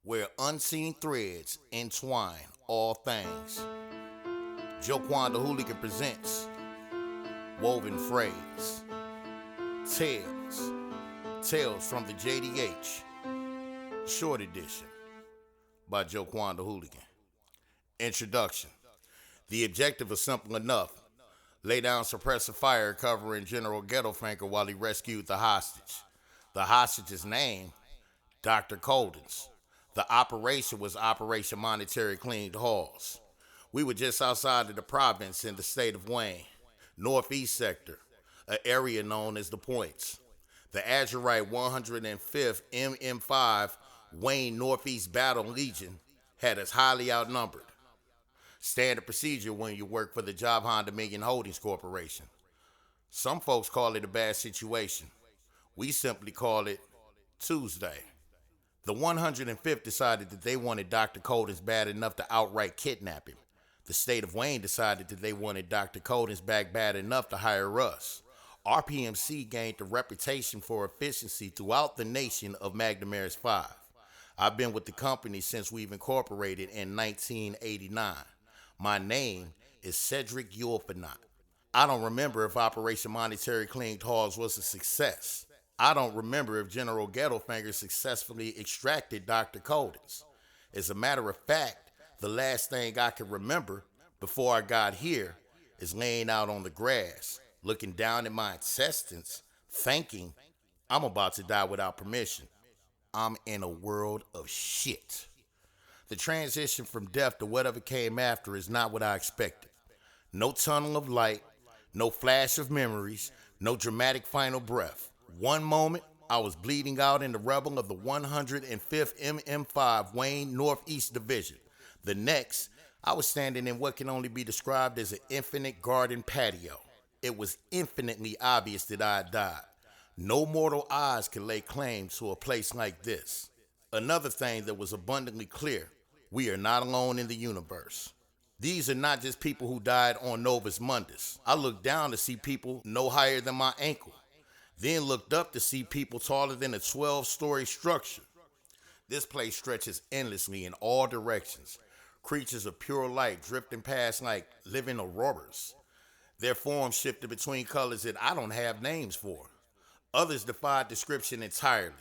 where unseen threads entwine all things. Joquan the Hooligan presents Woven Phrase. Tales from the JDH Short Edition by Joquan the Hooligan. Introduction. The objective is simple enough. Lay down suppressive fire covering General Ghettofanker while he rescued the hostage. The hostage's name, Dr. Coldens. The operation was Operation Monetary Cleaned Halls. We were just outside of the province in the state of Wayne, northeast sector, an area known as the Points. The Azurite 105th MM5 Wayne Northeast Battle Legion had us highly outnumbered. Standard procedure when you work for the Job Dominion Holdings Corporation. Some folks call it a bad situation. We simply call it Tuesday. The 105th decided that they wanted Dr. Coldens bad enough to outright kidnap him. The state of Wayne decided that they wanted Dr. Coldens back bad enough to hire us. RPMC gained a reputation for efficiency throughout the nation of McNamara's 5. I've been with the company since we've incorporated in 1989. My name is Cedric Yulfanot. I don't remember if Operation Monetary Cleaned Halls was a success. I don't remember if General Ghettofanker successfully extracted Dr. Coldens. As a matter of fact, the last thing I can remember before I got here is laying out on the grass, looking down at my intestines, thinking I'm about to die without permission. I'm in a world of shit. The transition from death to whatever came after is not what I expected. No tunnel of light, no flash of memories, no dramatic final breath. One moment, I was bleeding out in the rubble of the 105th MM5 Wayne Northeast Division. The next, I was standing in what can only be described as an infinite garden patio. It was infinitely obvious that I had died. No mortal eyes could lay claim to a place like this. Another thing that was abundantly clear, we are not alone in the universe. These are not just people who died on Novus Mundus. I looked down to see people no higher than my ankle, then looked up to see people taller than a 12-story structure. This place stretches endlessly in all directions. Creatures of pure light drifting past like living auroras. Their forms shifted between colors that I don't have names for. Others defied description entirely.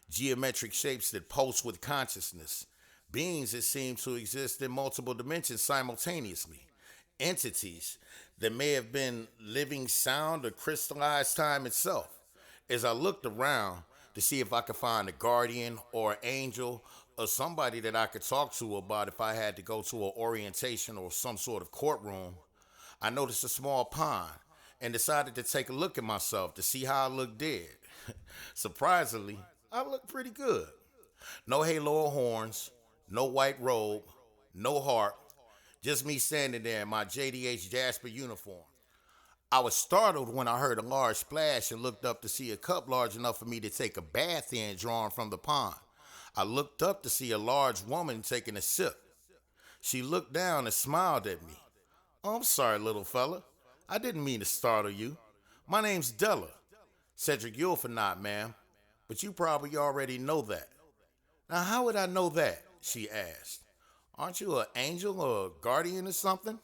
Geometric shapes that pulse with consciousness. Beings that seem to exist in multiple dimensions simultaneously. Entities that may have been living sound or crystallized time itself. As I looked around to see if I could find a guardian or an angel or somebody that I could talk to about if I had to go to an orientation or some sort of courtroom, I noticed a small pond and decided to take a look at myself to see how I looked dead. Surprisingly, I looked pretty good. No halo or horns, no white robe, no heart, just me standing there in my JDH Jasper uniform. I was startled when I heard a large splash and looked up to see a cup large enough for me to take a bath in drawn from the pond. I looked up to see a large woman taking a sip. She looked down and smiled at me. "Oh, I'm sorry, little fella. I didn't mean to startle you. My name's Della. Cedric Yulfanot, ma'am. But you probably already know that." "Now, how would I know that?" she asked. "Aren't you an angel or a guardian or something?"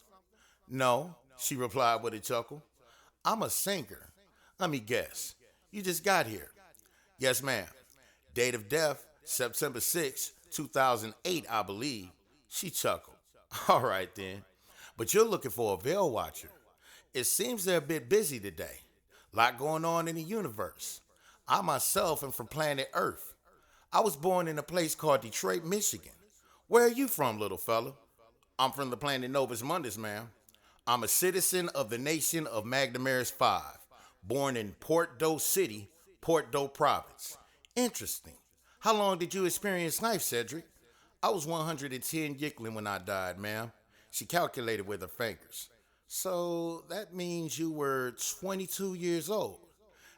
"No," she replied with a chuckle. "I'm a singer. Let me guess. You just got here." "Yes, ma'am. Date of death, September 6, 2008, I believe." She chuckled. "All right, then. But you're looking for a veil watcher. It seems they're a bit busy today. Lot going on in the universe. I myself am from planet Earth. I was born in a place called Detroit, Michigan. Where are you from, little fella?" "I'm from the planet Novus Mundus, ma'am. I'm a citizen of the nation of McNamara's 5, born in Port Doe City, Port Doe Province." "Interesting. How long did you experience life, Cedric?" "I was 110 Yickling when I died, ma'am." She calculated with her fingers. "So that means you were 22 years old."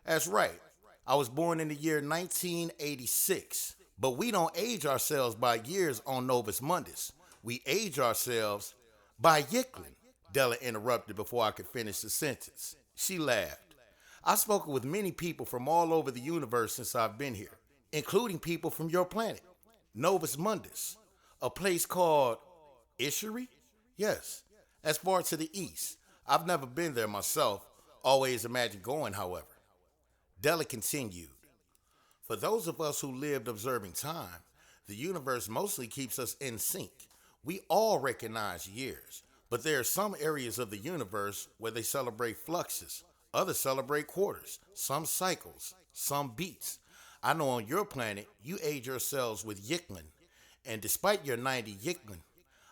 "That's right. I was born in the year 1986. But we don't age ourselves by years on Novus Mundus. We age ourselves by Yickling," Della interrupted before I could finish the sentence. She laughed. "I've spoken with many people from all over the universe since I've been here, including people from your planet. Novus Mundus, a place called Ishari? Yes, as far to the east. I've never been there myself, always imagined going, however. Della continued. For those of us who lived observing time, the universe mostly keeps us in sync. We all recognize years, but there are some areas of the universe where they celebrate fluxes, others celebrate quarters, some cycles, some beats. I know on your planet, you age yourselves with Yiklin, and despite your 90 Yiklin,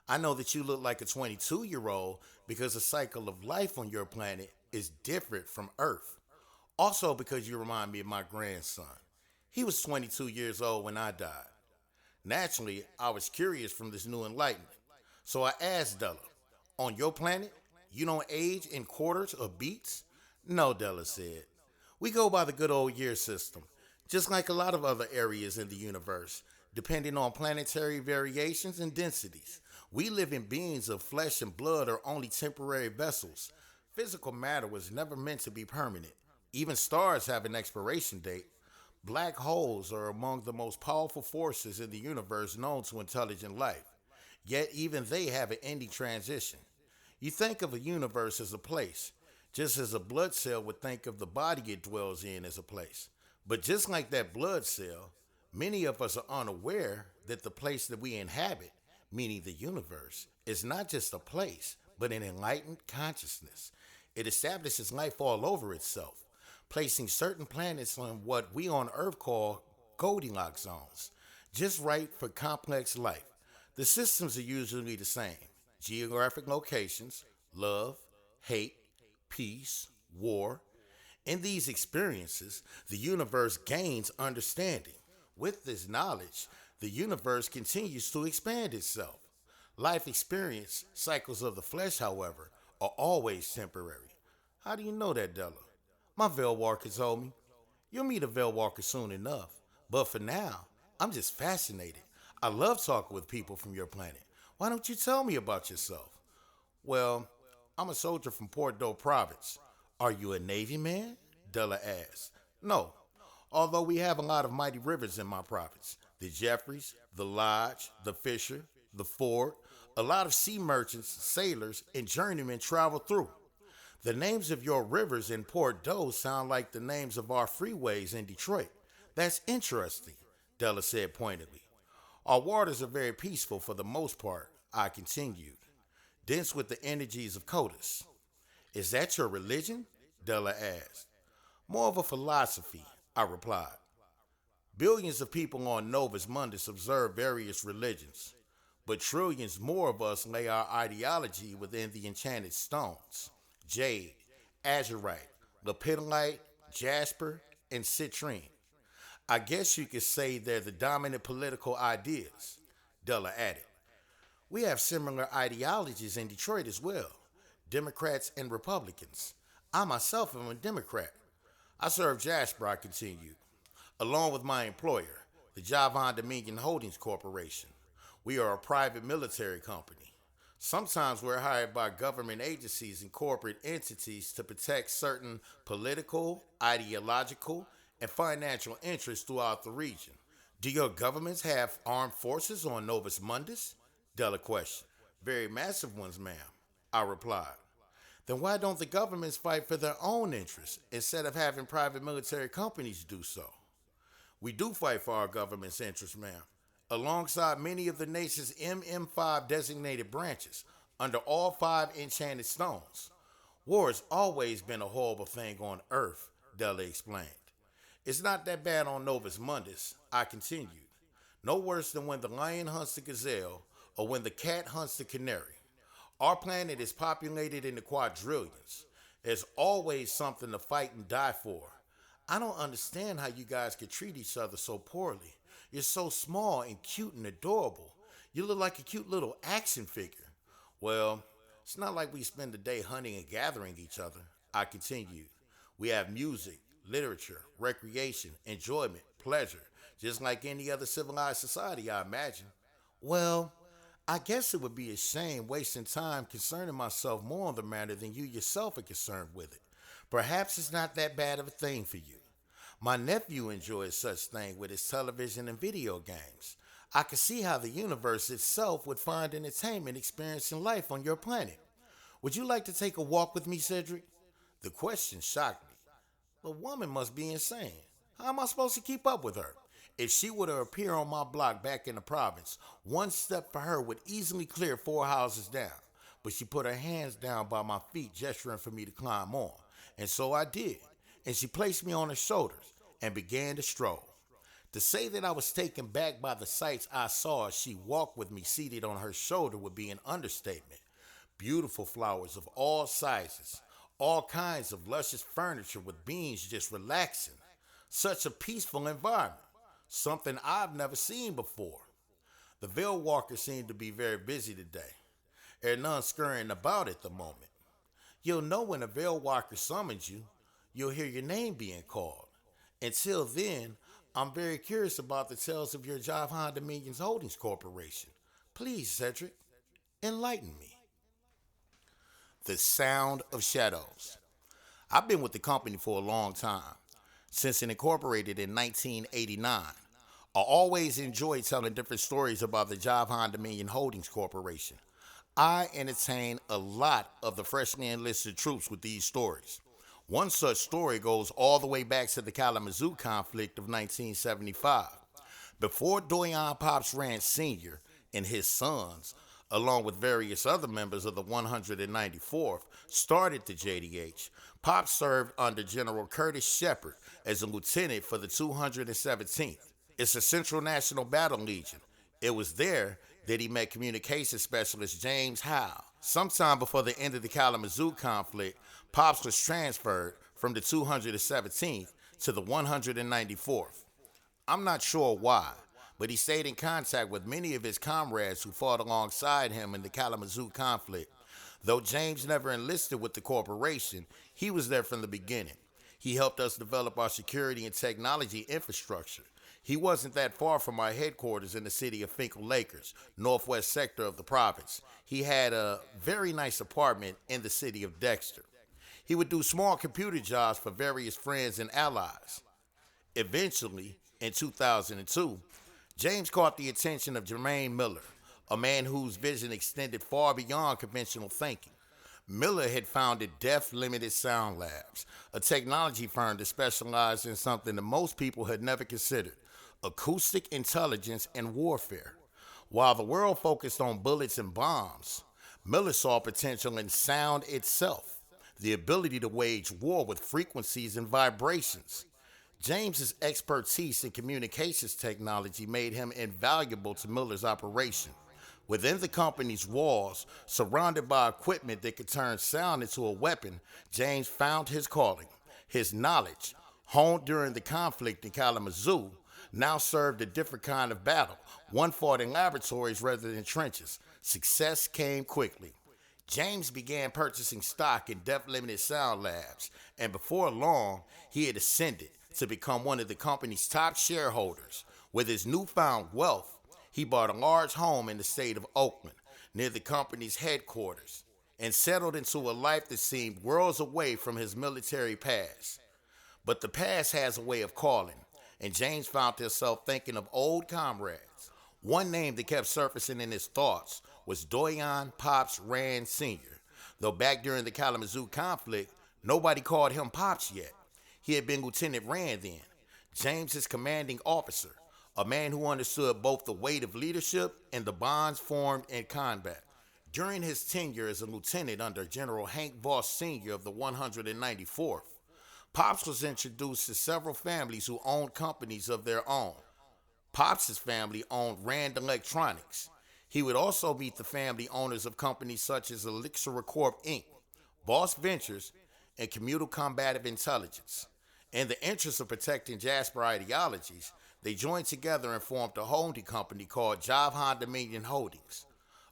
I know that you look like a 22-year-old because the cycle of life on your planet is different from Earth. Also because you remind me of my grandson. He was 22 years old when I died. Naturally, I was curious from this new enlightenment. So I asked Della, on your planet, you don't age in quarters or beats? No, Della said. We go by the good old year system, just like a lot of other areas in the universe, depending on planetary variations and densities. We living beings of flesh and blood are only temporary vessels. Physical matter was never meant to be permanent. Even stars have an expiration date. Black holes are among the most powerful forces in the universe known to intelligent life. Yet even they have an ending transition. You think of a universe as a place, just as a blood cell would think of the body it dwells in as a place. But just like that blood cell, many of us are unaware that the place that we inhabit, meaning the universe, is not just a place, but an enlightened consciousness. It establishes life all over itself, placing certain planets on what we on Earth call Goldilocks zones, just right for complex life. The systems are usually the same: geographic locations, love, hate, peace, war. In these experiences, the universe gains understanding. With this knowledge, the universe continues to expand itself. Life experience cycles of the flesh, however, are always temporary. How do you know that, Della? My Veil Walker told me. You'll meet a Veil Walker soon enough. But for now, I'm just fascinated. I love talking with people from your planet. Why don't you tell me about yourself? Well, I'm a soldier from Bordeaux province. Are you a Navy man? Della asked. No, although we have a lot of mighty rivers in my province. The Jeffreys, the Lodge, the Fisher, the Ford. A lot of sea merchants, sailors, and journeymen travel through. The names of your rivers in Bordeaux sound like the names of our freeways in Detroit. That's interesting, Della said pointedly. Our waters are very peaceful for the most part, I continued, dense with the energies of Codus. Is that your religion? Della asked. More of a philosophy, I replied. Billions of people on Novus Mundus observe various religions, but trillions more of us lay our ideology within the enchanted stones: jade, azurite, lepidolite, jasper, and citrine. I guess you could say they're the dominant political ideas, Della added. We have similar ideologies in Detroit as well, Democrats and Republicans. I myself am a Democrat. I serve Jasper, I continued, along with my employer, the Javan Dominion Holdings Corporation. We are a private military company. Sometimes we're hired by government agencies and corporate entities to protect certain political, ideological, and financial interests throughout the region. Do your governments have armed forces on Novus Mundus? Della questioned. Very massive ones, ma'am, I replied. Then why don't the governments fight for their own interests instead of having private military companies do so? We do fight for our government's interests, ma'am, alongside many of the nation's MM5 designated branches, under all 5 enchanted stones. War has always been a horrible thing on Earth, Della explained. It's not that bad on Novus Mundus, I continued. No worse than when the lion hunts the gazelle or when the cat hunts the canary. Our planet is populated in the quadrillions. There's always something to fight and die for. I don't understand how you guys could treat each other so poorly. You're so small and cute and adorable. You look like a cute little action figure. Well, it's not like we spend the day hunting and gathering each other, I continued. We have music, literature, recreation, enjoyment, pleasure, just like any other civilized society, I imagine. Well, I guess it would be a shame wasting time concerning myself more on the matter than you yourself are concerned with it. Perhaps it's not that bad of a thing for you. My nephew enjoys such things with his television and video games. I could see how the universe itself would find entertainment experiencing life on your planet. Would you like to take a walk with me, Cedric? The question shocked me. The woman must be insane. How am I supposed to keep up with her? If she were to appear on my block back in the province, one step for her would easily clear 4 houses down. But she put her hands down by my feet, gesturing for me to climb on. And so I did. And she placed me on her shoulders and began to stroll. To say that I was taken back by the sights I saw as she walked with me seated on her shoulder would be an understatement. Beautiful flowers of all sizes, all kinds of luscious furniture with beings just relaxing. Such a peaceful environment, something I've never seen before. The veil walkers seem to be very busy today. There are none scurrying about at the moment. You'll know when a veil walker summons you, you'll hear your name being called. Until then, I'm very curious about the tales of your Javhan Dominions Holdings Corporation. Please, Cedric, enlighten me. The Sound of Shadows. I've been with the company for a long time, since it incorporated in 1989. I always enjoy telling different stories about the Javhan Dominion Holdings Corporation. I entertain a lot of the freshly enlisted troops with these stories. One such story goes all the way back to the Kalamazoo conflict of 1975. Before Doyon Pops Rand Sr. and his sons, along with various other members of the 194th, started the JDH, Pops served under General Curtis Shepard as a lieutenant for the 217th. It's a Central National Battle Legion. It was there that he met communications specialist James Howe. Sometime before the end of the Kalamazoo conflict, Pops was transferred from the 217th to the 194th. I'm not sure why, but he stayed in contact with many of his comrades who fought alongside him in the Kalamazoo conflict. Though James never enlisted with the corporation, he was there from the beginning. He helped us develop our security and technology infrastructure. He wasn't that far from our headquarters in the city of Finkel Lakers, northwest sector of the province. He had a very nice apartment in the city of Dexter. He would do small computer jobs for various friends and allies. Eventually, in 2002, James caught the attention of Jermaine Miller, a man whose vision extended far beyond conventional thinking. Miller had founded Def Limited Sound Labs, a technology firm that specialized in something that most people had never considered: acoustic intelligence and warfare. While the world focused on bullets and bombs, Miller saw potential in sound itself, the ability to wage war with frequencies and vibrations. James's expertise in communications technology made him invaluable to Miller's operation. Within the company's walls, surrounded by equipment that could turn sound into a weapon, James found his calling. His knowledge, honed during the conflict in Kalamazoo, now served a different kind of battle, one fought in laboratories rather than trenches. Success came quickly. James began purchasing stock in Def Limited Sound Labs, and before long, he had ascended to become one of the company's top shareholders. With his newfound wealth, he bought a large home in the state of Oakland, near the company's headquarters, and settled into a life that seemed worlds away from his military past. But the past has a way of calling, and James found himself thinking of old comrades. One name that kept surfacing in his thoughts was Doyon Pops Rand Sr., though back during the Kalamazoo conflict, nobody called him Pops yet. He had been Lieutenant Rand then, James's commanding officer, a man who understood both the weight of leadership and the bonds formed in combat. During his tenure as a lieutenant under General Hank Voss Sr. of the 194th, Pops was introduced to several families who owned companies of their own. Pops' family owned Rand Electronics. He would also meet the family owners of companies such as Elixir Corp. Inc., Boss Ventures, and Communal Combative Intelligence. In the interest of protecting Jasper ideologies, they joined together and formed a holding company called Javhan Dominion Holdings,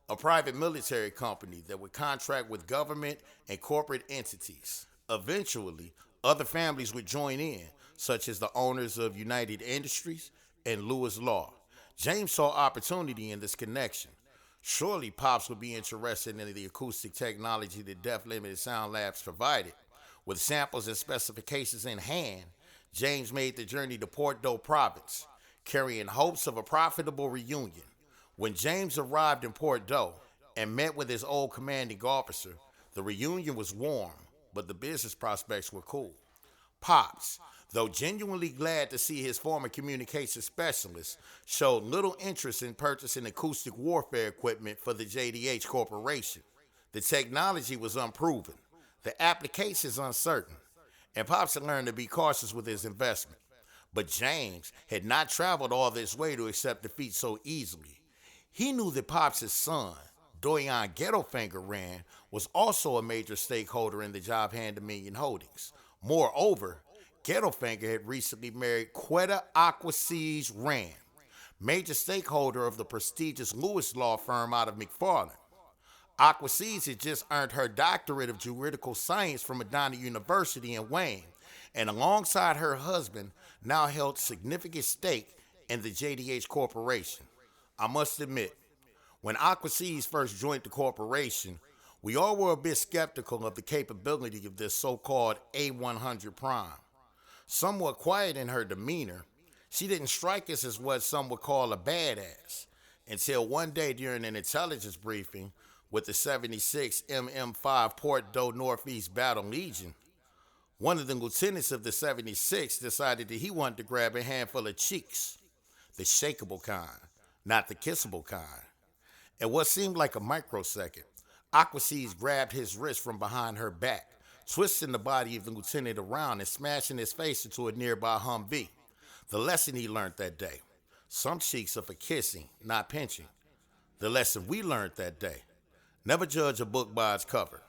a private military company that would contract with government and corporate entities. Eventually, other families would join in, such as the owners of United Industries and Lewis Law. James saw opportunity in this connection. Surely Pops would be interested in the acoustic technology that Def Limited Sound Labs provided. With samples and specifications in hand, James made the journey to Port Doe Province, carrying hopes of a profitable reunion. When James arrived in Port Doe and met with his old commanding officer, the reunion was warm, but the business prospects were cool. Pops, though genuinely glad to see his former communications specialist, showed little interest in purchasing acoustic warfare equipment for the JDH Corporation. The technology was unproven, the applications uncertain, and Pops had learned to be cautious with his investment. But James had not traveled all this way to accept defeat so easily. He knew that Pops' son, Doyon Ghettofinger Rand, was also a major stakeholder in the job hand Dominion Holdings. Moreover, Ghettofinger had recently married Quetta Aquasies Rand, major stakeholder of the prestigious Lewis law firm out of McFarland. Aquasies had just earned her doctorate of juridical science from Madonna University in Wayne, and alongside her husband, now held significant stake in the JDH Corporation. I must admit, when Aquasies first joined the corporation, we all were a bit skeptical of the capability of this so-called A100 Prime. Somewhat quiet in her demeanor, she didn't strike us as what some would call a badass, until one day during an intelligence briefing with the 76 MM5 Port Doe Northeast Battle Legion, one of the lieutenants of the 76 decided that he wanted to grab a handful of cheeks, the shakeable kind, not the kissable kind. In what seemed like a microsecond, Aquasies grabbed his wrist from behind her back, twisting the body of the lieutenant around and smashing his face into a nearby Humvee. The lesson he learned that day: some cheeks are for kissing, not pinching. The lesson we learned that day: never judge a book by its cover.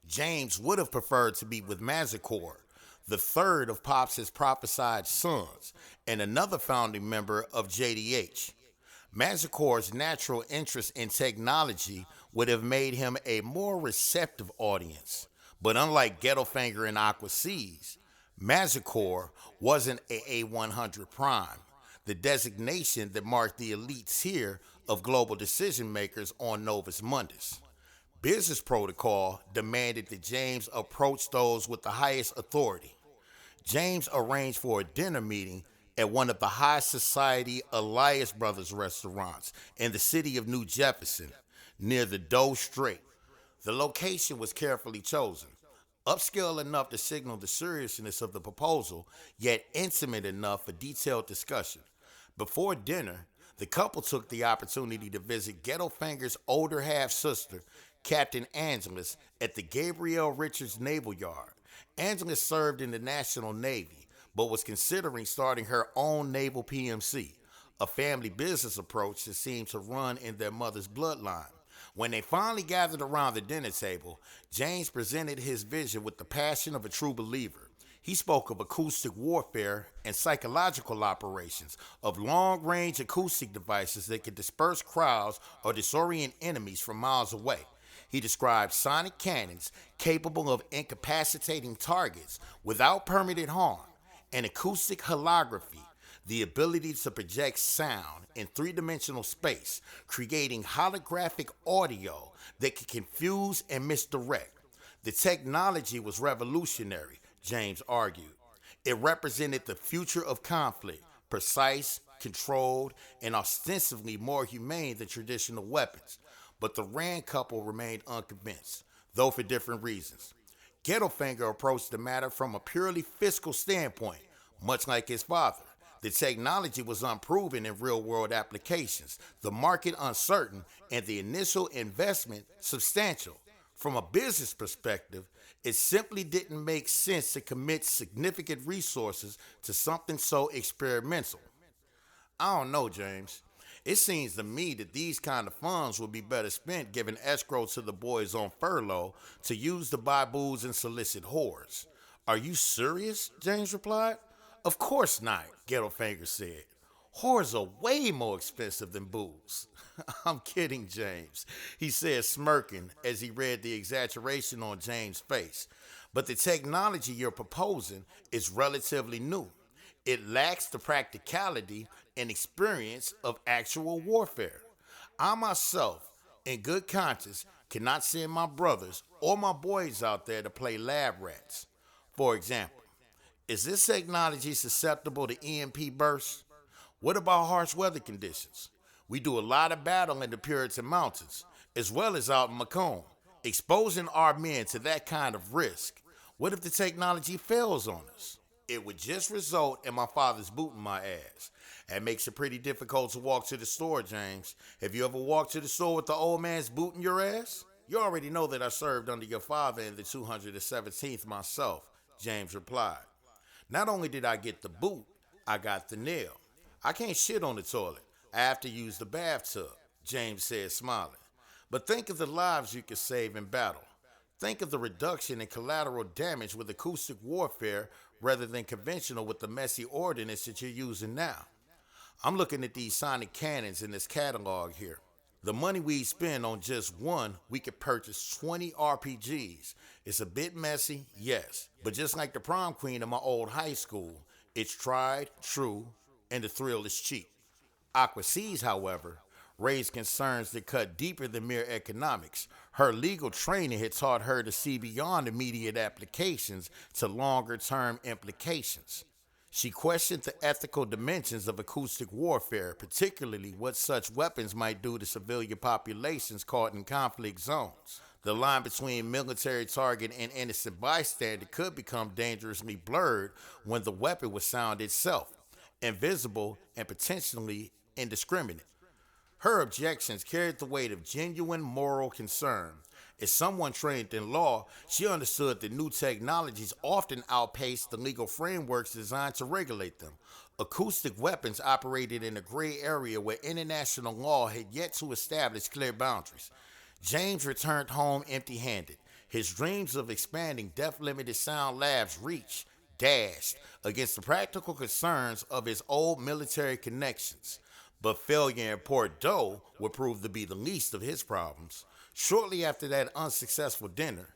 James would have preferred to be with Mazikor, the third of Pops' prophesied sons, and another founding member of JDH. Mazikor's natural interest in technology would have made him a more receptive audience. But unlike Ghettofinger and Aquasies, Mazikor wasn't a A100 Prime, the designation that marked the elite tier of global decision makers on Novus Mundus. Business protocol demanded that James approach those with the highest authority. James arranged for a dinner meeting at one of the high society Elias Brothers restaurants in the city of New Jefferson, near the Doe Strait. The location was carefully chosen, upscale enough to signal the seriousness of the proposal, yet intimate enough for detailed discussion. Before dinner, the couple took the opportunity to visit Ghettofinger's older half-sister, Captain Angelus, at the Gabriel Richards Naval Yard. Angelus served in the National Navy, but was considering starting her own naval PMC, a family business approach that seemed to run in their mother's bloodline. When they finally gathered around the dinner table, James presented his vision with the passion of a true believer. He spoke of acoustic warfare and psychological operations, of long-range acoustic devices that could disperse crowds or disorient enemies from miles away. He described sonic cannons capable of incapacitating targets without permanent harm, and acoustic holography, the ability to project sound in three-dimensional space, creating holographic audio that could confuse and misdirect. The technology was revolutionary, James argued. It represented the future of conflict, precise, controlled, and ostensibly more humane than traditional weapons. But the Rand couple remained unconvinced, though for different reasons. Ghettofinger approached the matter from a purely fiscal standpoint, much like his father. The technology was unproven in real-world applications, the market uncertain, and the initial investment substantial. From a business perspective, it simply didn't make sense to commit significant resources to something so experimental. I don't know, James. It seems to me that these kind of funds would be better spent giving escrow to the boys on furlough to use to buy booze and solicit whores. Are you serious? James replied. Of course not, Ghettofinger said. Whores are way more expensive than booze. I'm kidding, James, he said, smirking as he read the exaggeration on James' face. But the technology you're proposing is relatively new. It lacks the practicality and experience of actual warfare. I myself, in good conscience, cannot send my brothers or my boys out there to play lab rats. For example, is this technology susceptible to EMP bursts? What about harsh weather conditions? We do a lot of battle in the Puritan Mountains, as well as out in Macomb, exposing our men to that kind of risk. What if the technology fails on us? It would just result in my father's booting my ass. That makes it pretty difficult to walk to the store, James. Have you ever walked to the store with the old man's booting your ass? You already know that I served under your father in the 217th myself, James replied. Not only did I get the boot, I got the nail. I can't shit on the toilet. I have to use the bathtub, James said, smiling. But think of the lives you could save in battle. Think of the reduction in collateral damage with acoustic warfare rather than conventional with the messy ordnance that you're using now. I'm looking at these sonic cannons in this catalog here. The money we spend on just one, we could purchase 20 RPGs. It's a bit messy, yes, but just like the prom queen of my old high school, it's tried, true, and the thrill is cheap. Aqua Seas, however, raised concerns that cut deeper than mere economics. Her legal training had taught her to see beyond immediate applications to longer-term implications. She questioned the ethical dimensions of acoustic warfare, particularly what such weapons might do to civilian populations caught in conflict zones. The line between military target and innocent bystander could become dangerously blurred when the weapon would sound itself, invisible and potentially indiscriminate. Her objections carried the weight of genuine moral concern. As someone trained in law, she understood that new technologies often outpaced the legal frameworks designed to regulate them. Acoustic weapons operated in a gray area where international law had yet to establish clear boundaries. James returned home empty-handed. His dreams of expanding depth-limited sound labs reached, dashed, against the practical concerns of his old military connections. But failure in Bordeaux would prove to be the least of his problems. Shortly after that unsuccessful dinner,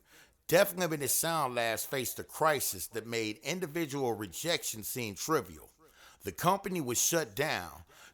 depth-limited sound labs faced a crisis that made individual rejection seem trivial. The company was shut down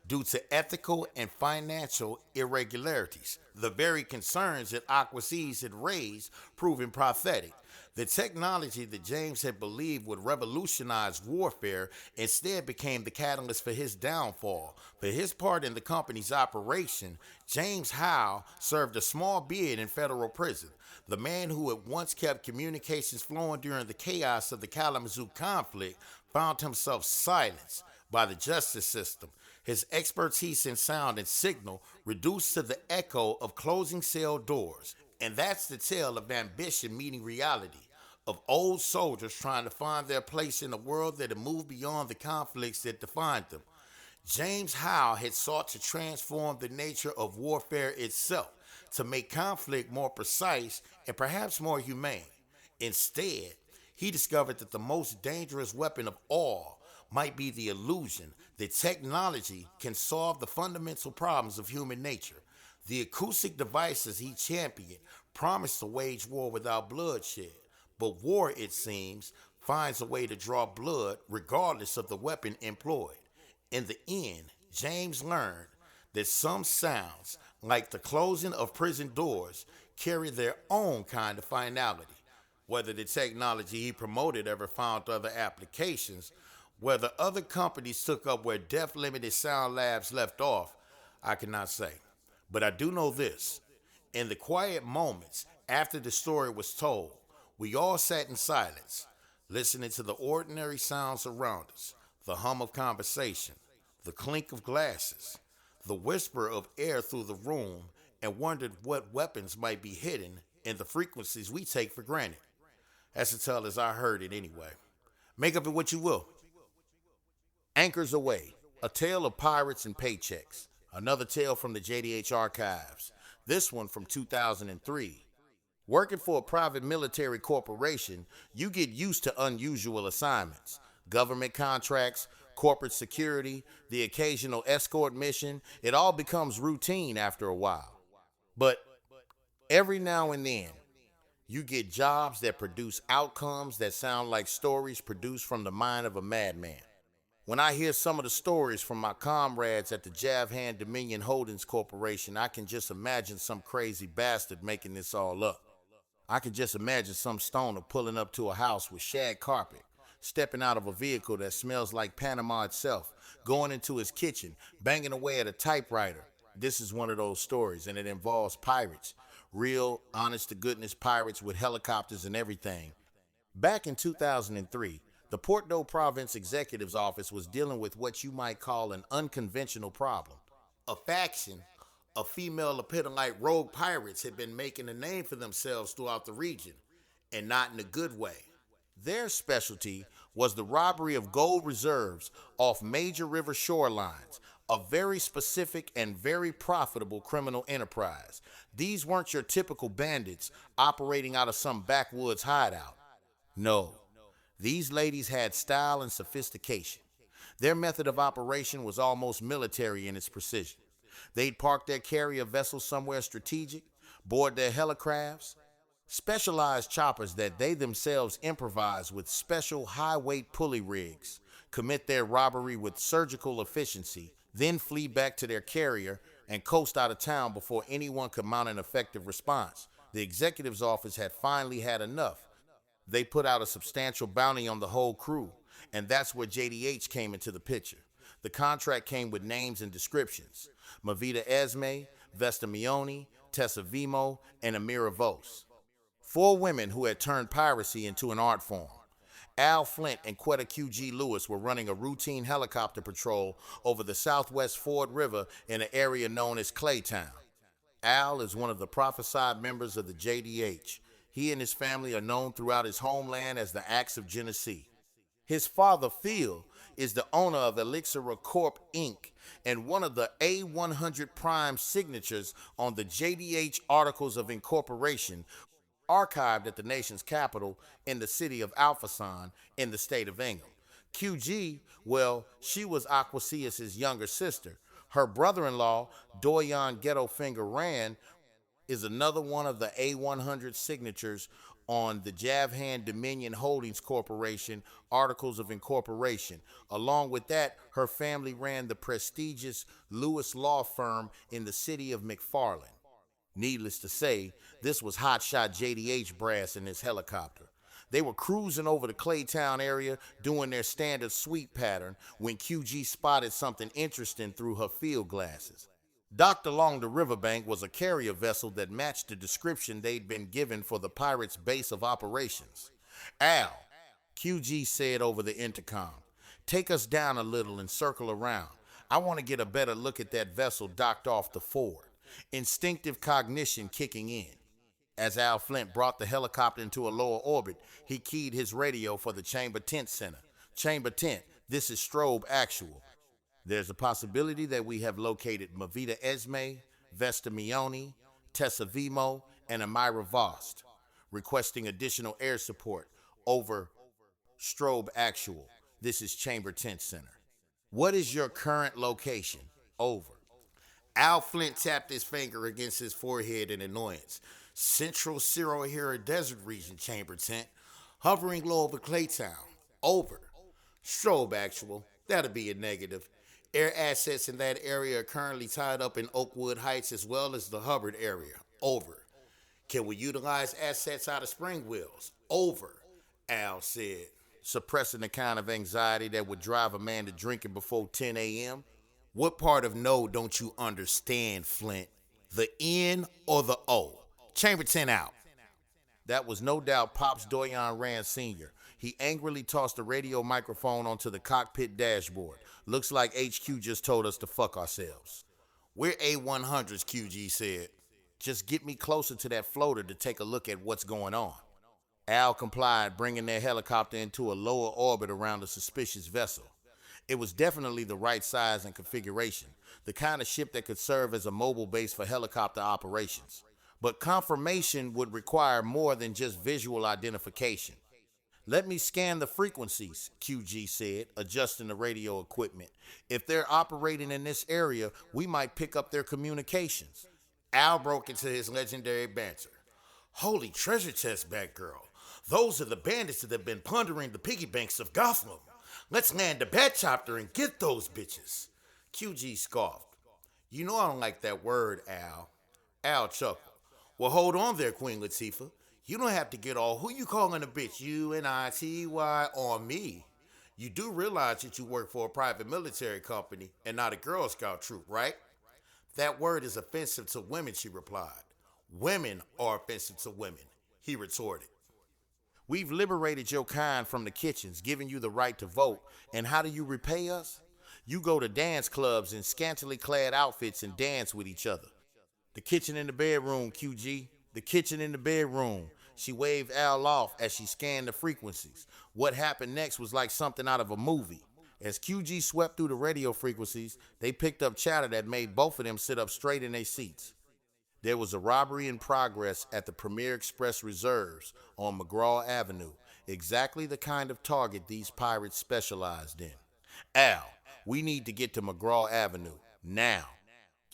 due to ethical and financial irregularities, the very concerns that Aqua Seas had raised proving prophetic. The technology that James had believed would revolutionize warfare instead became the catalyst for his downfall. For his part in the company's operation, James Howe served a small bid in federal prison. The man who had once kept communications flowing during the chaos of the Kalamazoo conflict found himself silenced by the justice system. His expertise in sound and signal reduced to the echo of closing cell doors. And that's the tale of ambition meeting reality, of old soldiers trying to find their place in a world that had moved beyond the conflicts that defined them. James Howe had sought to transform the nature of warfare itself, to make conflict more precise and perhaps more humane. Instead, he discovered that the most dangerous weapon of all might be the illusion that technology can solve the fundamental problems of human nature. The acoustic devices he championed promised to wage war without bloodshed, but war, it seems, finds a way to draw blood regardless of the weapon employed. In the end, James learned that some sounds, like the closing of prison doors, carry their own kind of finality. Whether the technology he promoted ever found other applications, whether other companies took up where depth-limited sound labs left off, I cannot say. But I do know this. In the quiet moments after the story was told, we all sat in silence, listening to the ordinary sounds around us, the hum of conversation, the clink of glasses, the whisper of air through the room, and wondered what weapons might be hidden in the frequencies we take for granted. That's a tale as I heard it anyway. Make of it what you will. Anchors Away, a tale of pirates and paychecks. Another tale from the JDH archives. This one from 2003. Working for a private military corporation, you get used to unusual assignments. Government contracts, corporate security, the occasional escort mission, it all becomes routine after a while. But every now and then, you get jobs that produce outcomes that sound like stories produced from the mind of a madman. When I hear some of the stories from my comrades at the Javhan Dominion Holdings Corporation, I can just imagine some crazy bastard making this all up. I can just imagine some stoner pulling up to a house with shag carpet, stepping out of a vehicle that smells like Panama itself, going into his kitchen, banging away at a typewriter. This is one of those stories, and it involves pirates. Real, honest-to-goodness pirates with helicopters and everything. Back in 2003, the Port-au-Prince Executive's Office was dealing with what you might call an unconventional problem. A faction of female epitolite rogue pirates had been making a name for themselves throughout the region, and not in a good way. Their specialty was the robbery of gold reserves off major river shorelines, a very specific and very profitable criminal enterprise. These weren't your typical bandits operating out of some backwoods hideout. No, these ladies had style and sophistication. Their method of operation was almost military in its precision. They'd park their carrier vessels somewhere strategic, board their helicrafts, specialized choppers that they themselves improvise with special high-weight pulley rigs, commit their robbery with surgical efficiency, then flee back to their carrier and coast out of town before anyone could mount an effective response. The executive's office had finally had enough. They put out a substantial bounty on the whole crew, and that's where JDH came into the picture. The contract came with names and descriptions: Mavita Esme, Vesta Mioni, Tessa Vimo, and Amira Vos. 4 women who had turned piracy into an art form. Al Flint and Quetta QG Lewis were running a routine helicopter patrol over the southwest Ford River in an area known as Claytown. Al is one of the prophesied members of the JDH. He and his family are known throughout his homeland as the Acts of Genesee. His father, Phil, is the owner of Elixir Corp. Inc. and one of the A100 Prime signatures on the JDH Articles of Incorporation, archived at the nation's capital in the city of Alphasan in the state of England. QG, well, she was Aquasius' younger sister. Her brother-in-law, Doyon Ghettofinger Rand, is another one of the A100 signatures on the Javhan Dominion Holdings Corporation Articles of Incorporation. Along with that, her family ran the prestigious Lewis Law Firm in the city of McFarland. Needless to say, this was hotshot JDH brass in this helicopter. They were cruising over the Claytown area doing their standard sweep pattern when QG spotted something interesting through her field glasses. Docked along the riverbank was a carrier vessel that matched the description they'd been given for the pirates' base of operations. Al, QG said over the intercom, take us down a little and circle around. I want to get a better look at that vessel docked off the Ford. Instinctive cognition kicking in. As Al Flint brought the helicopter into a lower orbit, he keyed his radio for the Chamber Tent Center. Chamber Tent, this is Strobe Actual. There's a possibility that we have located Mavita Esme, Vesta Mioni, Tessa Vimo, and Amira Vost, requesting additional air support. Over. Strobe Actual, this is Chamber Tent Center. What is your current location? Over. Al Flint tapped his finger against his forehead in annoyance. Central Sahara Desert Region, Chamber Tent, hovering low over Claytown. Over. Strobe Actual, that'll be a negative. Air assets in that area are currently tied up in Oakwood Heights as well as the Hubbard area. Over. Can we utilize assets out of Spring Wheels? Over, Al said, suppressing the kind of anxiety that would drive a man to drinking before 10 a.m. What part of no don't you understand, Flint? The N or the O? Chamber 10 out. That was no doubt Pops Doyon Rand Sr. He angrily tossed the radio microphone onto the cockpit dashboard. Looks like HQ just told us to fuck ourselves. We're A100s, QG said. Just get me closer to that floater to take a look at what's going on. Al complied, bringing their helicopter into a lower orbit around the suspicious vessel. It was definitely the right size and configuration, the kind of ship that could serve as a mobile base for helicopter operations. But confirmation would require more than just visual identification. Let me scan the frequencies, QG said, adjusting the radio equipment. If they're operating in this area, we might pick up their communications. Al broke into his legendary banter. Holy treasure chest, Batgirl. Those are the bandits that have been plundering the piggy banks of Gotham. Let's land the Batchopter and get those bitches. QG scoffed. You know I don't like that word, Al. Al chuckled. Well, hold on there, Queen Latifah. You don't have to get all who you calling a bitch, UNITY on me. You do realize that you work for a private military company and not a Girl Scout troop, right? That word is offensive to women, she replied. Women are offensive to women, he retorted. We've liberated your kind from the kitchens, giving you the right to vote. And how do you repay us? You go to dance clubs in scantily clad outfits and dance with each other. The kitchen in the bedroom, QG. The kitchen in the bedroom. She waved Al off as she scanned the frequencies. What happened next was like something out of a movie. As QG swept through the radio frequencies, they picked up chatter that made both of them sit up straight in their seats. There was a robbery in progress at the Premier Express Reserves on McGraw Avenue, exactly the kind of target these pirates specialized in. Al, we need to get to McGraw Avenue, now,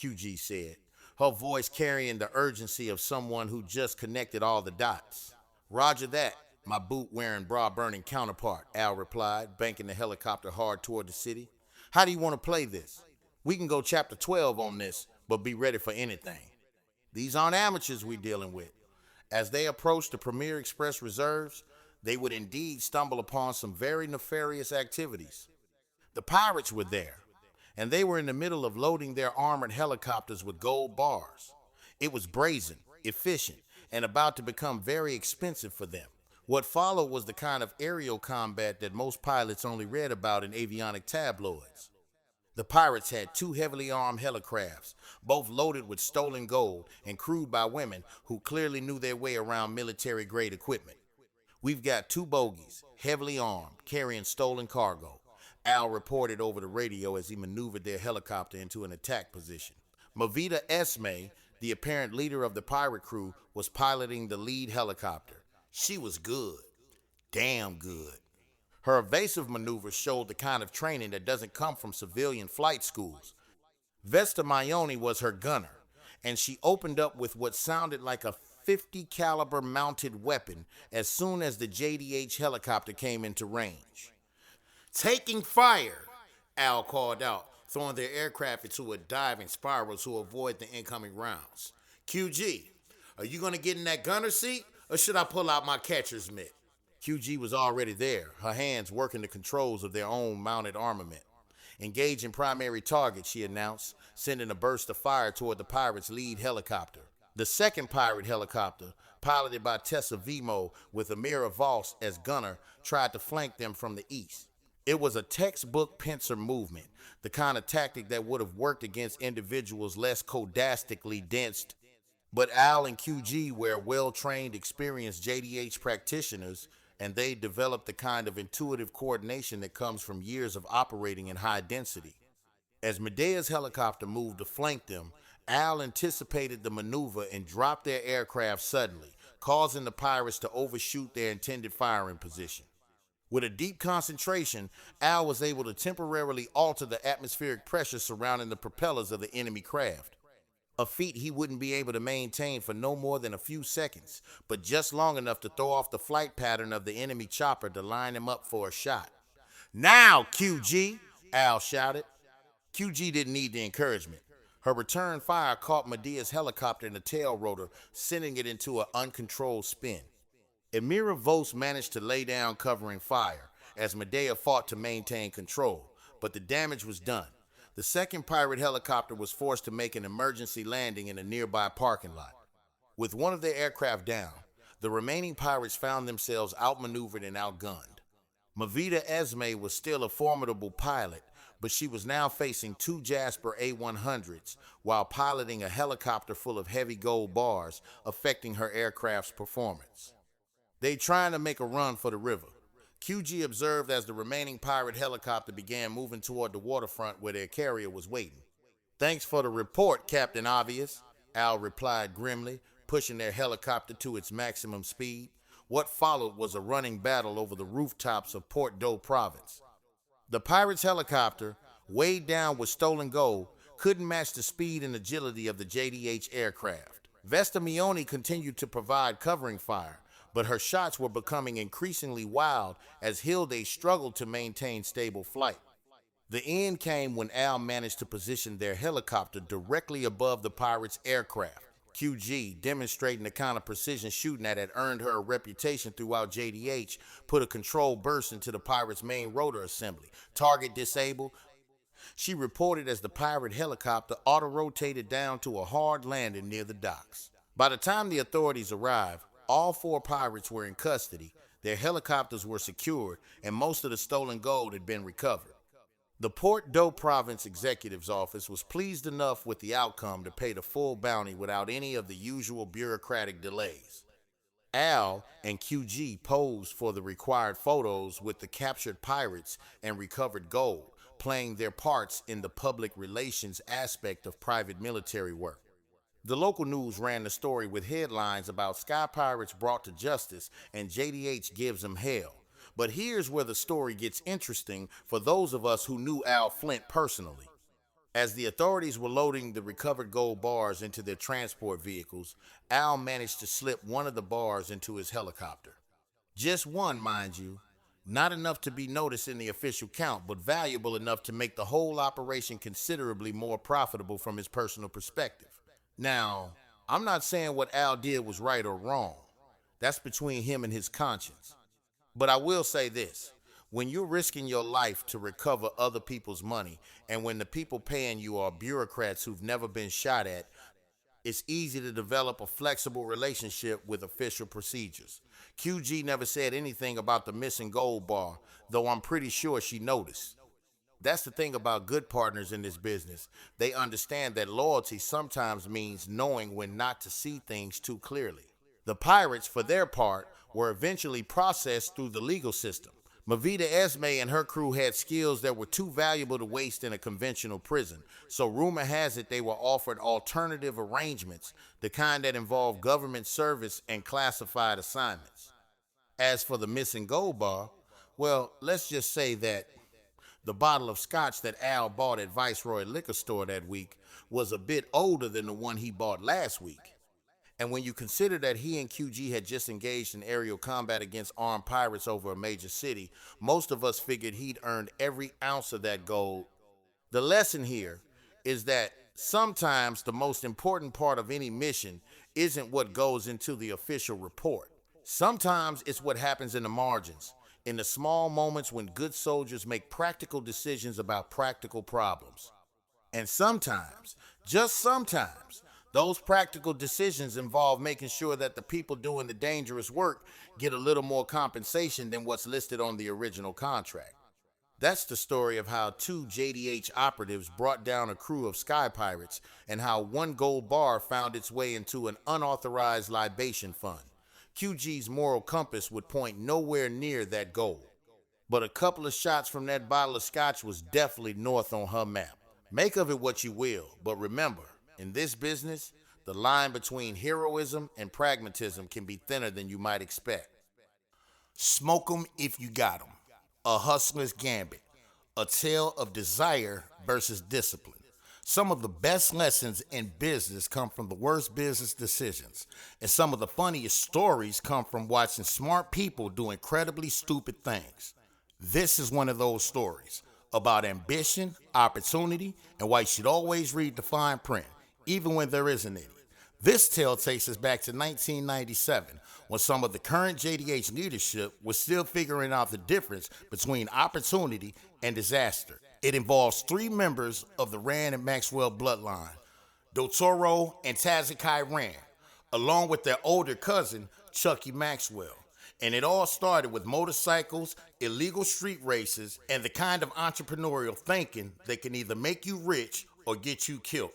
QG said, her voice carrying the urgency of someone who just connected all the dots. Roger that, my boot-wearing, bra-burning counterpart, Al replied, banking the helicopter hard toward the city. How do you want to play this? We can go chapter 12 on this, but be ready for anything. These aren't amateurs we're dealing with. As they approached the Premier Express Reserves, they would indeed stumble upon some very nefarious activities. The pirates were there, and they were in the middle of loading their armored helicopters with gold bars. It was brazen, efficient, and about to become very expensive for them. What followed was the kind of aerial combat that most pilots only read about in avionic tabloids. The pirates had 2 heavily armed helicrafts, both loaded with stolen gold and crewed by women who clearly knew their way around military-grade equipment. We've got 2 bogies, heavily armed, carrying stolen cargo, Al reported over the radio as he maneuvered their helicopter into an attack position. Mavita Esme, the apparent leader of the pirate crew, was piloting the lead helicopter. She was good. Damn good. Her evasive maneuvers showed the kind of training that doesn't come from civilian flight schools. Vesta Maione was her gunner, and she opened up with what sounded like a .50 caliber mounted weapon as soon as the JDH helicopter came into range. Taking fire, Al called out, throwing their aircraft into a diving spiral to avoid the incoming rounds. QG, are you going to get in that gunner seat, or should I pull out my catcher's mitt? QG was already there, her hands working the controls of their own mounted armament. Engage in primary target, she announced, sending a burst of fire toward the pirates' lead helicopter. The second pirate helicopter, piloted by Tessa Vimo with Amira Voss as gunner, tried to flank them from the east. It was a textbook pincer movement, the kind of tactic that would have worked against individuals less codastically dense. But Al and QG were well-trained, experienced JDH practitioners, and they developed the kind of intuitive coordination that comes from years of operating in high density. As Medea's helicopter moved to flank them, Al anticipated the maneuver and dropped their aircraft suddenly, causing the pirates to overshoot their intended firing position. With a deep concentration, Al was able to temporarily alter the atmospheric pressure surrounding the propellers of the enemy craft. A feat he wouldn't be able to maintain for no more than a few seconds, but just long enough to throw off the flight pattern of the enemy chopper to line him up for a shot. Now, QG, Al shouted. QG didn't need the encouragement. Her return fire caught Medea's helicopter in the tail rotor, sending it into an uncontrolled spin. Amira Voss managed to lay down covering fire as Medea fought to maintain control, but the damage was done. The second pirate helicopter was forced to make an emergency landing in a nearby parking lot. With one of their aircraft down, the remaining pirates found themselves outmaneuvered and outgunned. Mavita Esme was still a formidable pilot, but she was now facing 2 Jasper A-100s while piloting a helicopter full of heavy gold bars, affecting her aircraft's performance. They trying to make a run for the river. QG observed as the remaining pirate helicopter began moving toward the waterfront where their carrier was waiting. Thanks for the report, Captain Obvious, Al replied grimly, pushing their helicopter to its maximum speed. What followed was a running battle over the rooftops of Port-Doe province. The pirate's helicopter, weighed down with stolen gold, couldn't match the speed and agility of the JDH aircraft. Vesta Maione continued to provide covering fire, but her shots were becoming increasingly wild as Hilde struggled to maintain stable flight. The end came when Al managed to position their helicopter directly above the pirates' aircraft, QG, demonstrating the kind of precision shooting that had earned her a reputation throughout JDH, put a controlled burst into the pirate's main rotor assembly. Target disabled. She reported as the pirate helicopter auto-rotated down to a hard landing near the docks. By the time the authorities arrived, all 4 pirates were in custody, their helicopters were secured, and most of the stolen gold had been recovered. The Port-d'Eau Province Executive's Office was pleased enough with the outcome to pay the full bounty without any of the usual bureaucratic delays. Al and QG posed for the required photos with the captured pirates and recovered gold, playing their parts in the public relations aspect of private military work. The local news ran the story with headlines about Sky Pirates brought to justice and JDH gives them hell. But here's where the story gets interesting for those of us who knew Al Flint personally. As the authorities were loading the recovered gold bars into their transport vehicles, Al managed to slip one of the bars into his helicopter. Just one, mind you. Not enough to be noticed in the official count, but valuable enough to make the whole operation considerably more profitable from his personal perspective. Now, I'm not saying what Al did was right or wrong. That's between him and his conscience. But I will say this. When you're risking your life to recover other people's money, and when the people paying you are bureaucrats who've never been shot at, it's easy to develop a flexible relationship with official procedures. QG never said anything about the missing gold bar, though I'm pretty sure she noticed. That's the thing about good partners in this business. They understand that loyalty sometimes means knowing when not to see things too clearly. The pirates, for their part, were eventually processed through the legal system. Mavita Esme and her crew had skills that were too valuable to waste in a conventional prison, so rumor has it they were offered alternative arrangements, the kind that involved government service and classified assignments. As for the missing gold bar, well, let's just say that the bottle of scotch that Al bought at Viceroy Liquor Store that week was a bit older than the one he bought last week. And when you consider that he and QG had just engaged in aerial combat against armed pirates over a major city, most of us figured he'd earned every ounce of that gold. The lesson here is that sometimes the most important part of any mission isn't what goes into the official report. Sometimes it's what happens in the margins, in the small moments when good soldiers make practical decisions about practical problems. And sometimes, just sometimes, those practical decisions involve making sure that the people doing the dangerous work get a little more compensation than what's listed on the original contract. That's the story of how 2 JDH operatives brought down a crew of sky pirates and how 1 gold bar found its way into an unauthorized libation fund. QG's moral compass would point nowhere near that goal. But a couple of shots from that bottle of scotch was definitely north on her map. Make of it what you will, but remember, in this business, the line between heroism and pragmatism can be thinner than you might expect. Smoke 'em if you got 'em. A hustler's gambit. A tale of desire versus discipline. Some of the best lessons in business come from the worst business decisions, and some of the funniest stories come from watching smart people do incredibly stupid things. This is one of those stories about ambition, opportunity, and why you should always read the fine print, even when there isn't any. This tale takes us back to 1997, when some of the current JDH leadership was still figuring out the difference between opportunity and disaster. It involves 3 members of the Rand and Maxwell bloodline, Dotoro and Tazakai Rand, along with their older cousin, Chucky Maxwell. And it all started with motorcycles, illegal street races, and the kind of entrepreneurial thinking that can either make you rich or get you killed.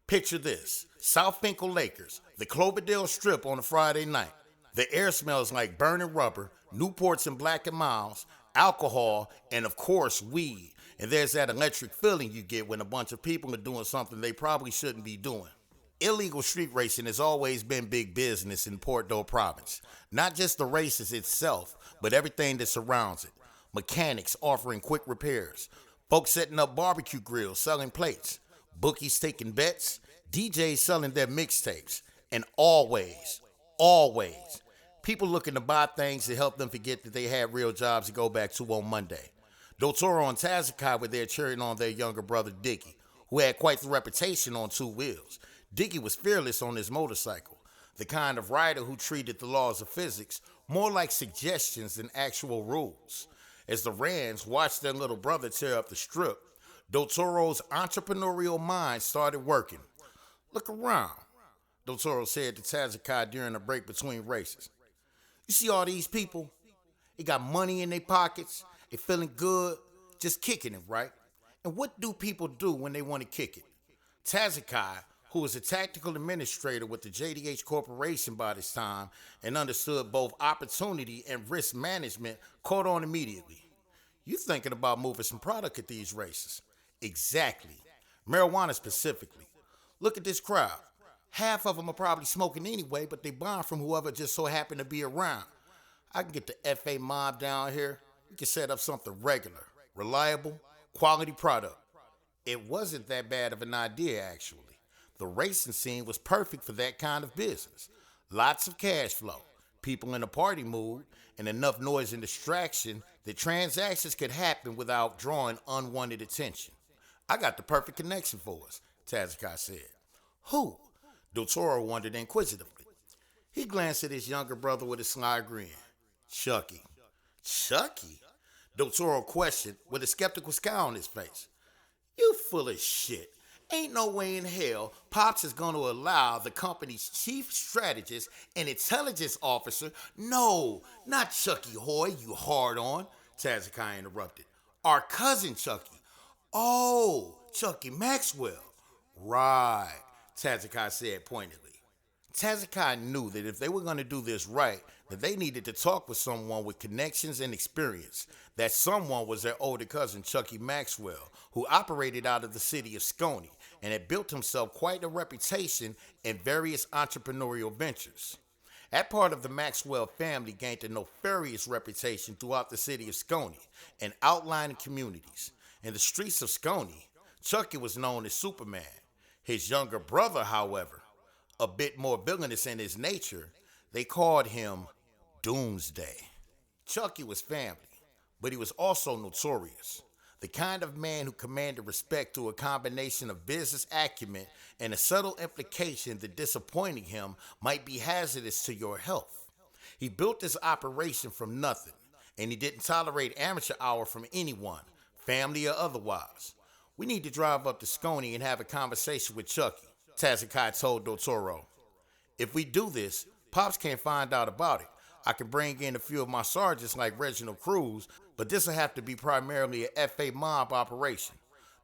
Picture this: South Finkel Lakers, the Cloverdale Strip on a Friday night. The air smells like burning rubber, Newports and Black and Miles, alcohol, and of course, weed. And there's that electric feeling you get when a bunch of people are doing something they probably shouldn't be doing. Illegal street racing has always been big business in Port-d'Eau Province. Not just the races itself, but everything that surrounds it. Mechanics offering quick repairs, folks setting up barbecue grills, selling plates, bookies taking bets, DJs selling their mixtapes, and always, people looking to buy things to help them forget that they had real jobs to go back to on Monday. Dotoro and Tazakai were there cheering on their younger brother Dickie, who had quite the reputation on 2 wheels. Diggy was fearless on his motorcycle, the kind of rider who treated the laws of physics more like suggestions than actual rules. As the Rands watched their little brother tear up the strip, Dotoro's entrepreneurial mind started working. "Look around," Dotoro said to Tazakai during a break between races. "You see all these people? They got money in their pockets, they feeling good, just kicking it, right? And what do people do when they want to kick it?" Tazakai, who was a tactical administrator with the JDH Corporation by this time and understood both opportunity and risk management, caught on immediately. "You thinking about moving some product at these races?" "Exactly. Marijuana specifically. Look at this crowd. Half of them are probably smoking anyway, but they buying from whoever just so happened to be around. I can get the FA mob down here. We can set up something regular, reliable, quality product." It wasn't that bad of an idea, actually. The racing scene was perfect for that kind of business. Lots of cash flow, people in a party mood, and enough noise and distraction that transactions could happen without drawing unwanted attention. "I got the perfect connection for us," Tazakai said. "Who?" Dotoro wondered inquisitively. He glanced at his younger brother with a sly grin. "Chucky." "Chucky?" Dotoro questioned with a skeptical scowl on his face. "You full of shit. Ain't no way in hell Pops is going to allow the company's chief strategist and intelligence officer—" "No, not Chucky Hoy, you hard-on," Tazakai interrupted. "Our cousin Chucky." "Oh, Chucky Maxwell." "Right," Tazakai said pointedly. Tazakai knew that if they were going to do this right, that they needed to talk with someone with connections and experience. That someone was their older cousin Chucky Maxwell, who operated out of the city of Scone and had built himself quite a reputation in various entrepreneurial ventures. That part of the Maxwell family gained a nefarious reputation throughout the city of Scone and outlying communities. In the streets of Scone, Chucky was known as Superman. His younger brother, however, a bit more villainous in his nature, they called him Doomsday. Chucky was family, but he was also notorious. The kind of man who commanded respect through a combination of business acumen and a subtle implication that disappointing him might be hazardous to your health. He built this operation from nothing, and he didn't tolerate amateur hour from anyone, family or otherwise. "We need to drive up to Scone and have a conversation with Chucky," Tazakai told Dotoro. "If we do this, Pops can't find out about it. I can bring in a few of my sergeants like Reginald Cruz, but this will have to be primarily a FA mob operation."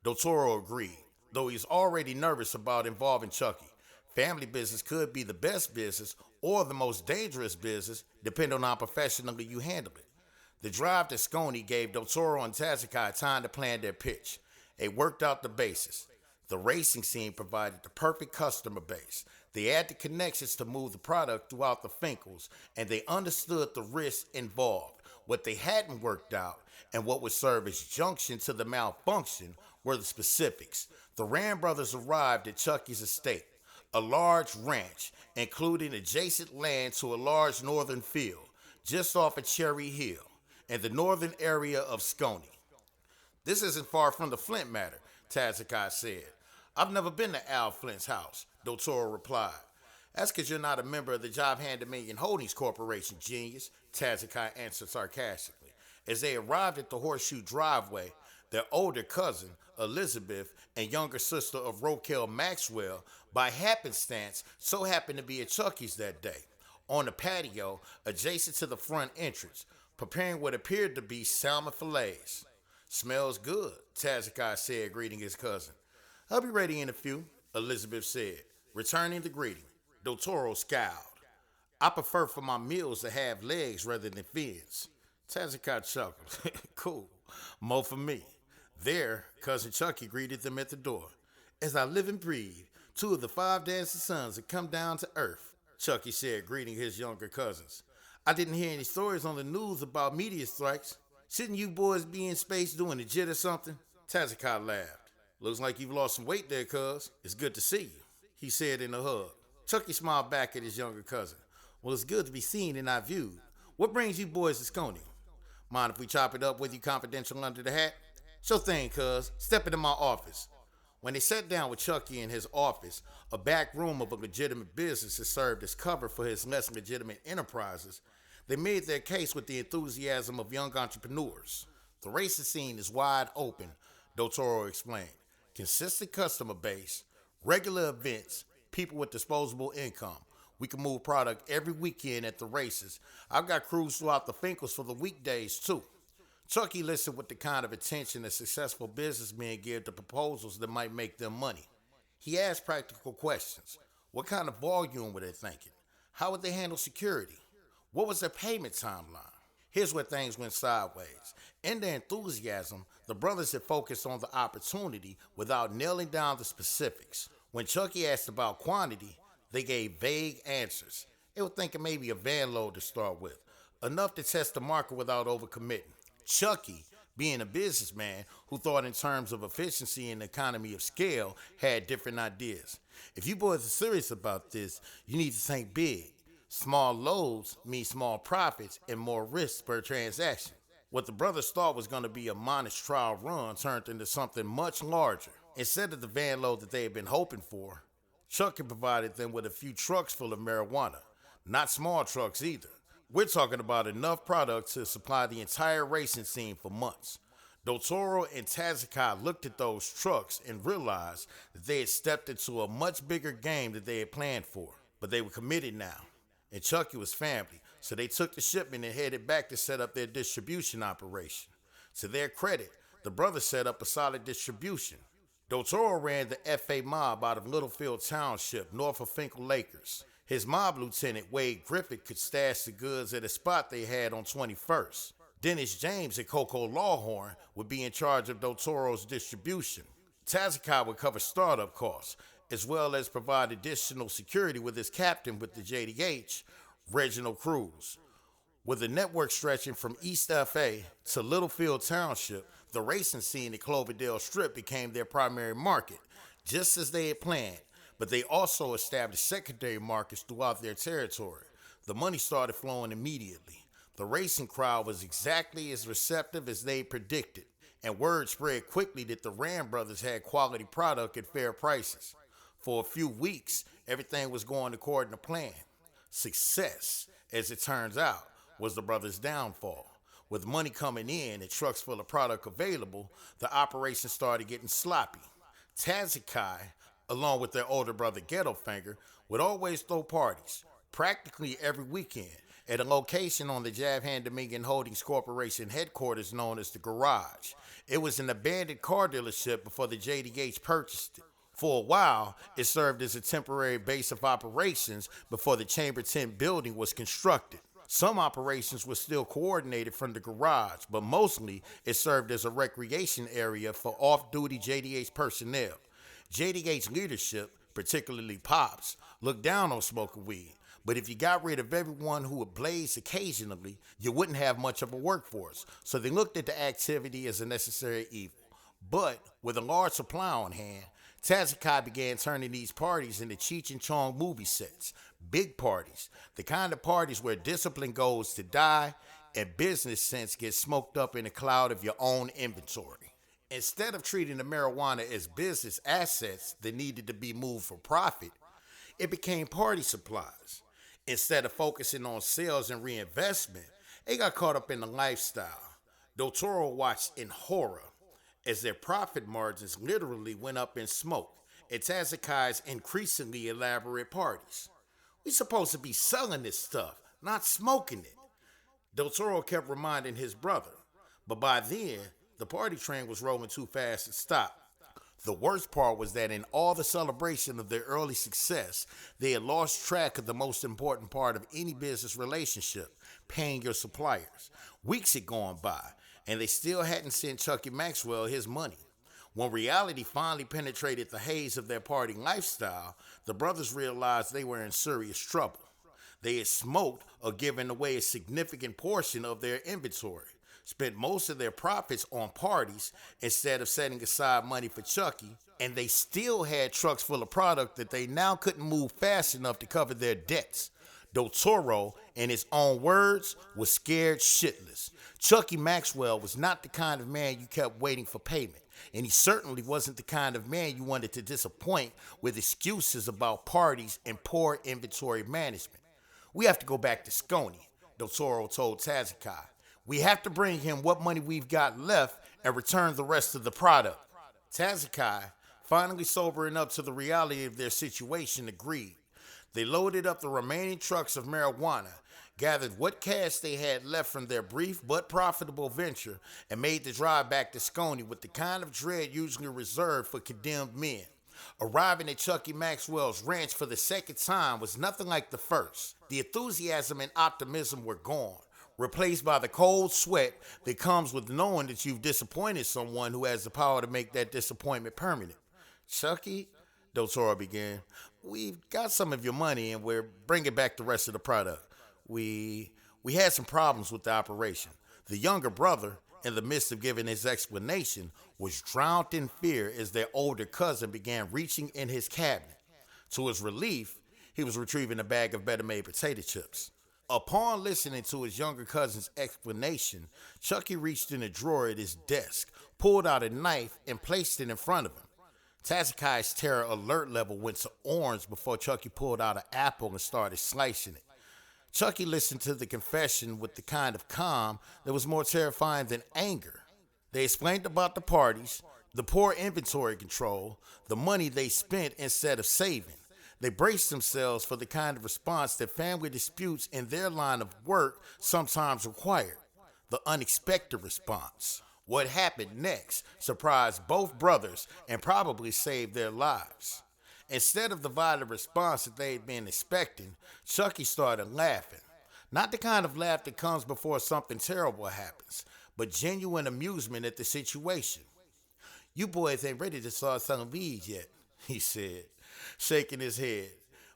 Dotoro agreed, though he's already nervous about involving Chucky. Family business could be the best business or the most dangerous business, depending on how professionally you handle it. The drive to Scone gave Dotoro and Tazakai time to plan their pitch. They worked out the basis. The racing scene provided the perfect customer base. They had the connections to move the product throughout the Finkles, and they understood the risks involved. What they hadn't worked out, and what would serve as junction to the malfunction, were the specifics. The Rand brothers arrived at Chucky's estate, a large ranch, including adjacent land to a large northern field, just off of Cherry Hill, in the northern area of Scone. "This isn't far from the Flint matter," Tazakai said. "I've never been to Al Flint's house," Dotoro replied. "That's because you're not a member of the Job Hand Dominion Holdings Corporation, genius," Tazakai answered sarcastically. As they arrived at the horseshoe driveway, their older cousin, Elizabeth, and younger sister of Roquel Maxwell, by happenstance, so happened to be at Chucky's that day, on the patio adjacent to the front entrance, preparing what appeared to be salmon fillets. "Smells good," Tazakai said, greeting his cousin. "I'll be ready in a few," Elizabeth said, returning the greeting. Dotoro scowled. "I prefer for my meals to have legs rather than fins." Tazakai chuckled. "Cool. More for me." There, Cousin Chucky greeted them at the door. "As I live and breathe, 2 of the 5 dancing sons have come down to earth," Chucky said, greeting his younger cousins. "I didn't hear any stories on the news about meteor strikes. Shouldn't you boys be in space doing a jit or something?" Tazakai laughed. "Looks like you've lost some weight there, cuz. It's good to see you," he said in a hug. Chucky smiled back at his younger cousin. "Well, it's good to be seen and not viewed. What brings you boys to Scone? Mind if we chop it up with you confidential under the hat?" "Sure thing, cuz. Step into my office." When they sat down with Chucky in his office, a back room of a legitimate business that served as cover for his less legitimate enterprises, they made their case with the enthusiasm of young entrepreneurs. The racing scene is wide open, Dotoro explained. Consistent customer base, regular events, people with disposable income. We can move product every weekend at the races. I've got crews throughout the Finkles for the weekdays, too. Chucky listened with the kind of attention that successful businessmen give to proposals that might make them money. He asked practical questions. What kind of volume were they thinking? How would they handle security? What was their payment timeline? Here's where things went sideways. In their enthusiasm, the brothers had focused on the opportunity without nailing down the specifics. When Chucky asked about quantity, they gave vague answers. They were thinking maybe a van load to start with, enough to test the market without overcommitting. Chucky, being a businessman who thought in terms of efficiency and economy of scale, had different ideas. If you boys are serious about this, you need to think big. Small loads mean small profits and more risks per transaction. What the brothers thought was going to be a modest trial run turned into something much larger. Instead of the van load that they had been hoping for, Chucky provided them with a few trucks full of marijuana. Not small trucks either. We're talking about enough product to supply the entire racing scene for months. Dotoro and Tazakai looked at those trucks and realized that they had stepped into a much bigger game than they had planned for. But they were committed now, and Chucky was family, so they took the shipment and headed back to set up their distribution operation. To their credit, the brothers set up a solid distribution. Dotoro ran the FA mob out of Littlefield Township, north of Finkel Lakers. His mob lieutenant, Wade Griffith, could stash the goods at a spot they had on 21st. Dennis James and Coco Lawhorn would be in charge of Dotoro's distribution. Tazakai would cover startup costs, as well as provide additional security with his captain with the JDH, Reginald Cruz. With a network stretching from East FA to Littlefield Township, the racing scene at Cloverdale Strip became their primary market, just as they had planned. But they also established secondary markets throughout their territory. The money started flowing immediately. The racing crowd was exactly as receptive as they predicted, and word spread quickly that the Ram brothers had quality product at fair prices. For a few weeks, everything was going according to plan. Success, as it turns out, was the brothers' downfall. With money coming in and trucks full of product available, the operation started getting sloppy. Tazakai, along with their older brother Ghettofinger, would always throw parties, practically every weekend, at a location on the Javhan Dominion Holdings Corporation headquarters known as the Garage. It was an abandoned car dealership before the JDH purchased it. For a while, it served as a temporary base of operations before the Chamber 10 building was constructed. Some operations were still coordinated from the garage, but mostly it served as a recreation area for off-duty JDH personnel. JDH leadership, particularly Pops, looked down on smoking weed, but if you got rid of everyone who would blaze occasionally, you wouldn't have much of a workforce, so they looked at the activity as a necessary evil. But with a large supply on hand, Tazakai began turning these parties into Cheech and Chong movie sets, big parties, the kind of parties where discipline goes to die and business sense gets smoked up in a cloud of your own inventory. Instead of treating the marijuana as business assets that needed to be moved for profit, it became party supplies. Instead of focusing on sales and reinvestment, they got caught up in the lifestyle. Dotoro watched in horror as their profit margins literally went up in smoke at Tazakai's increasingly elaborate parties. We supposed to be selling this stuff, not smoking it, Dotoro kept reminding his brother. But by then, the party train was rolling too fast to stop. The worst part was that in all the celebration of their early success, they had lost track of the most important part of any business relationship, paying your suppliers. Weeks had gone by, and they still hadn't sent Chucky Maxwell his money. When reality finally penetrated the haze of their party lifestyle, the brothers realized they were in serious trouble. They had smoked or given away a significant portion of their inventory, spent most of their profits on parties instead of setting aside money for Chucky, and they still had trucks full of product that they now couldn't move fast enough to cover their debts. Dotoro, in his own words, was scared shitless. Chucky Maxwell was not the kind of man you kept waiting for payment. And he certainly wasn't the kind of man you wanted to disappoint with excuses about parties and poor inventory management. We have to go back to Scony, Del Toro told Tazakai. We have to bring him what money we've got left and return the rest of the product. Tazakai, finally sobering up to the reality of their situation, agreed. They loaded up the remaining trucks of marijuana, gathered what cash they had left from their brief but profitable venture, and made the drive back to Scony with the kind of dread usually reserved for condemned men. Arriving at Chucky Maxwell's ranch for the second time was nothing like the first. The enthusiasm and optimism were gone, replaced by the cold sweat that comes with knowing that you've disappointed someone who has the power to make that disappointment permanent. Chucky, Del Toro began, we've got some of your money and we're bringing back the rest of the product. We had some problems with the operation. The younger brother, in the midst of giving his explanation, was drowned in fear as their older cousin began reaching in his cabinet. To his relief, he was retrieving a bag of better-made potato chips. Upon listening to his younger cousin's explanation, Chucky reached in a drawer at his desk, pulled out a knife, and placed it in front of him. Tazakai's terror alert level went to orange before Chucky pulled out an apple and started slicing it. Chucky listened to the confession with the kind of calm that was more terrifying than anger. They explained about the parties, the poor inventory control, the money they spent instead of saving. They braced themselves for the kind of response that family disputes in their line of work sometimes required, the unexpected response. What happened next surprised both brothers and probably saved their lives. Instead of the violent response that they had been expecting, Chucky started laughing. Not the kind of laugh that comes before something terrible happens, but genuine amusement at the situation. You boys ain't ready to start selling weed yet, he said, shaking his head,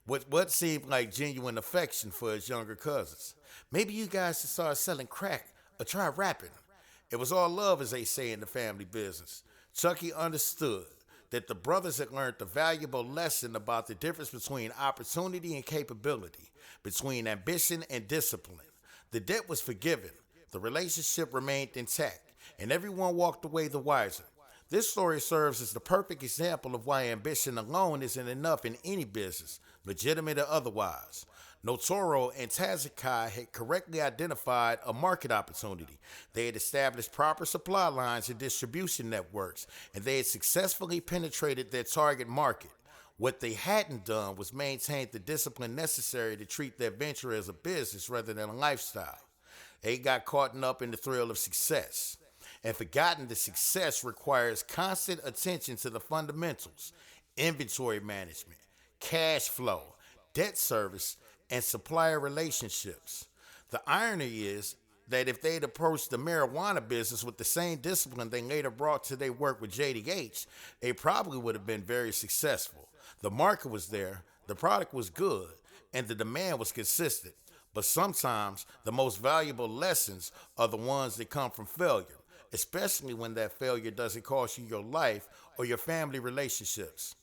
with what seemed like genuine affection for his younger cousins. Maybe you guys should start selling crack or try rapping. It was all love, as they say in the family business. Chucky understood that the brothers had learned a valuable lesson about the difference between opportunity and capability, between ambition and discipline. The debt was forgiven, the relationship remained intact, and everyone walked away the wiser. This story serves as the perfect example of why ambition alone isn't enough in any business, legitimate or otherwise. Notoro and Tazakai had correctly identified a market opportunity. They had established proper supply lines and distribution networks, and they had successfully penetrated their target market. What they hadn't done was maintain the discipline necessary to treat their venture as a business rather than a lifestyle. They got caught up in the thrill of success, and forgotten that success requires constant attention to the fundamentals: inventory management, cash flow, debt service, and supplier relationships. The irony is that if they'd approached the marijuana business with the same discipline they later brought to their work with JDH, they probably would have been very successful. The market was there, the product was good, and the demand was consistent. But sometimes the most valuable lessons are the ones that come from failure, especially when that failure doesn't cost you your life or your family relationships.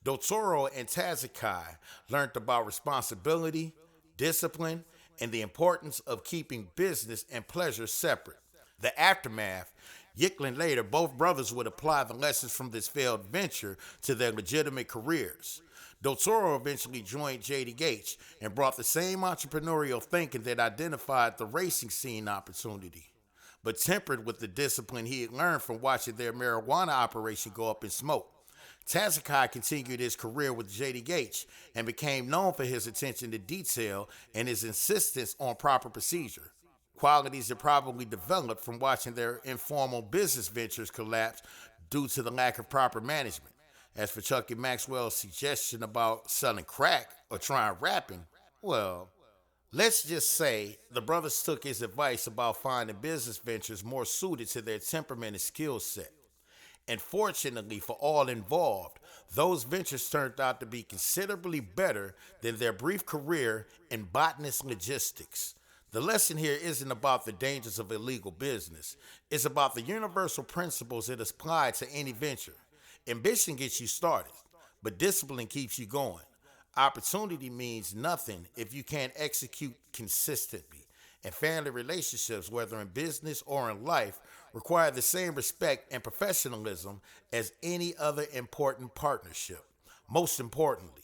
Dotoro and Tazakai learned about responsibility, discipline, and the importance of keeping business and pleasure separate. The aftermath, Yicklin later, both brothers would apply the lessons from this failed venture to their legitimate careers. Dotoro eventually joined JDH and brought the same entrepreneurial thinking that identified the racing scene opportunity, but tempered with the discipline he had learned from watching their marijuana operation go up in smoke. Tazakai continued his career with JDH and became known for his attention to detail and his insistence on proper procedure, qualities that probably developed from watching their informal business ventures collapse due to the lack of proper management. As for Chucky Maxwell's suggestion about selling crack or trying rapping, well, let's just say the brothers took his advice about finding business ventures more suited to their temperament and skill set. And fortunately for all involved, those ventures turned out to be considerably better than their brief career in botanist logistics. The lesson here isn't about the dangers of illegal business. It's about the universal principles that apply to any venture. Ambition gets you started, but discipline keeps you going. Opportunity means nothing if you can't execute consistently. And family relationships, whether in business or in life, require the same respect and professionalism as any other important partnership. Most importantly,